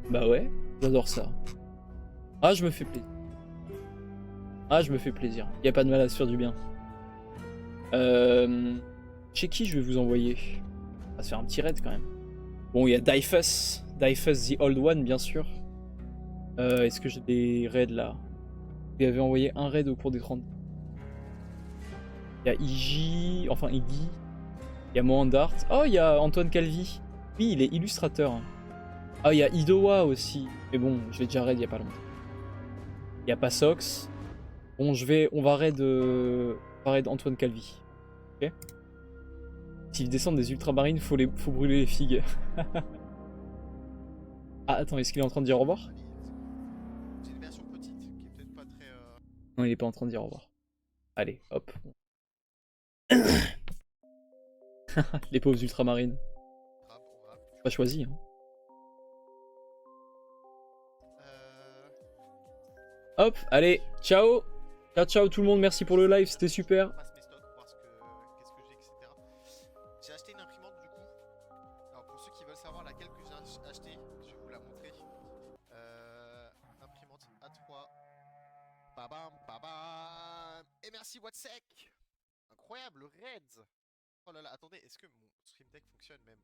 Bah ouais, j'adore ça. Ah, je me fais plaisir. Ah, je me fais plaisir. Y a pas de mal à se faire du bien. Chez qui je vais vous envoyer? On va se faire un petit raid quand même. Bon, il y a Dyfus. Dyfus the Old One, bien sûr. Est-ce que j'ai des raids là? Vous lui avez envoyé un raid au cours des 30. Il y a Iggy, enfin Iggy. Il y a Mohandart. Oh, il y a Antoine Calvi. Oui, il est illustrateur. Ah, il y a Idowa aussi. Mais bon, je l'ai déjà raid il y a pas longtemps. Il y a Passox. Bon, on va raid Antoine Calvi. Ok. S'ils descendent des ultramarines, faut brûler les figues. Ah, attends, est-ce qu'il est en train de dire au revoir? C'est une version petite qui est peut-être pas très. Non, il est pas en train de dire au revoir. Allez, hop. Les pauvres ultramarines. Pas choisi, hein. Hop, allez, ciao. Ciao, ciao tout le monde, merci pour le live, c'était super. J'ai acheté une imprimante du coup. Alors pour ceux qui veulent savoir laquelle que j'ai acheté, je vais vous la montrer. Imprimante A3. Babam, babam. Et merci Watsec. Incroyable, Reds. Oh là là, attendez, est-ce que mon Stream Deck fonctionne même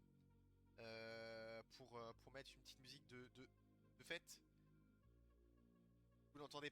pour mettre une petite musique de fête? Vous n'entendez pas?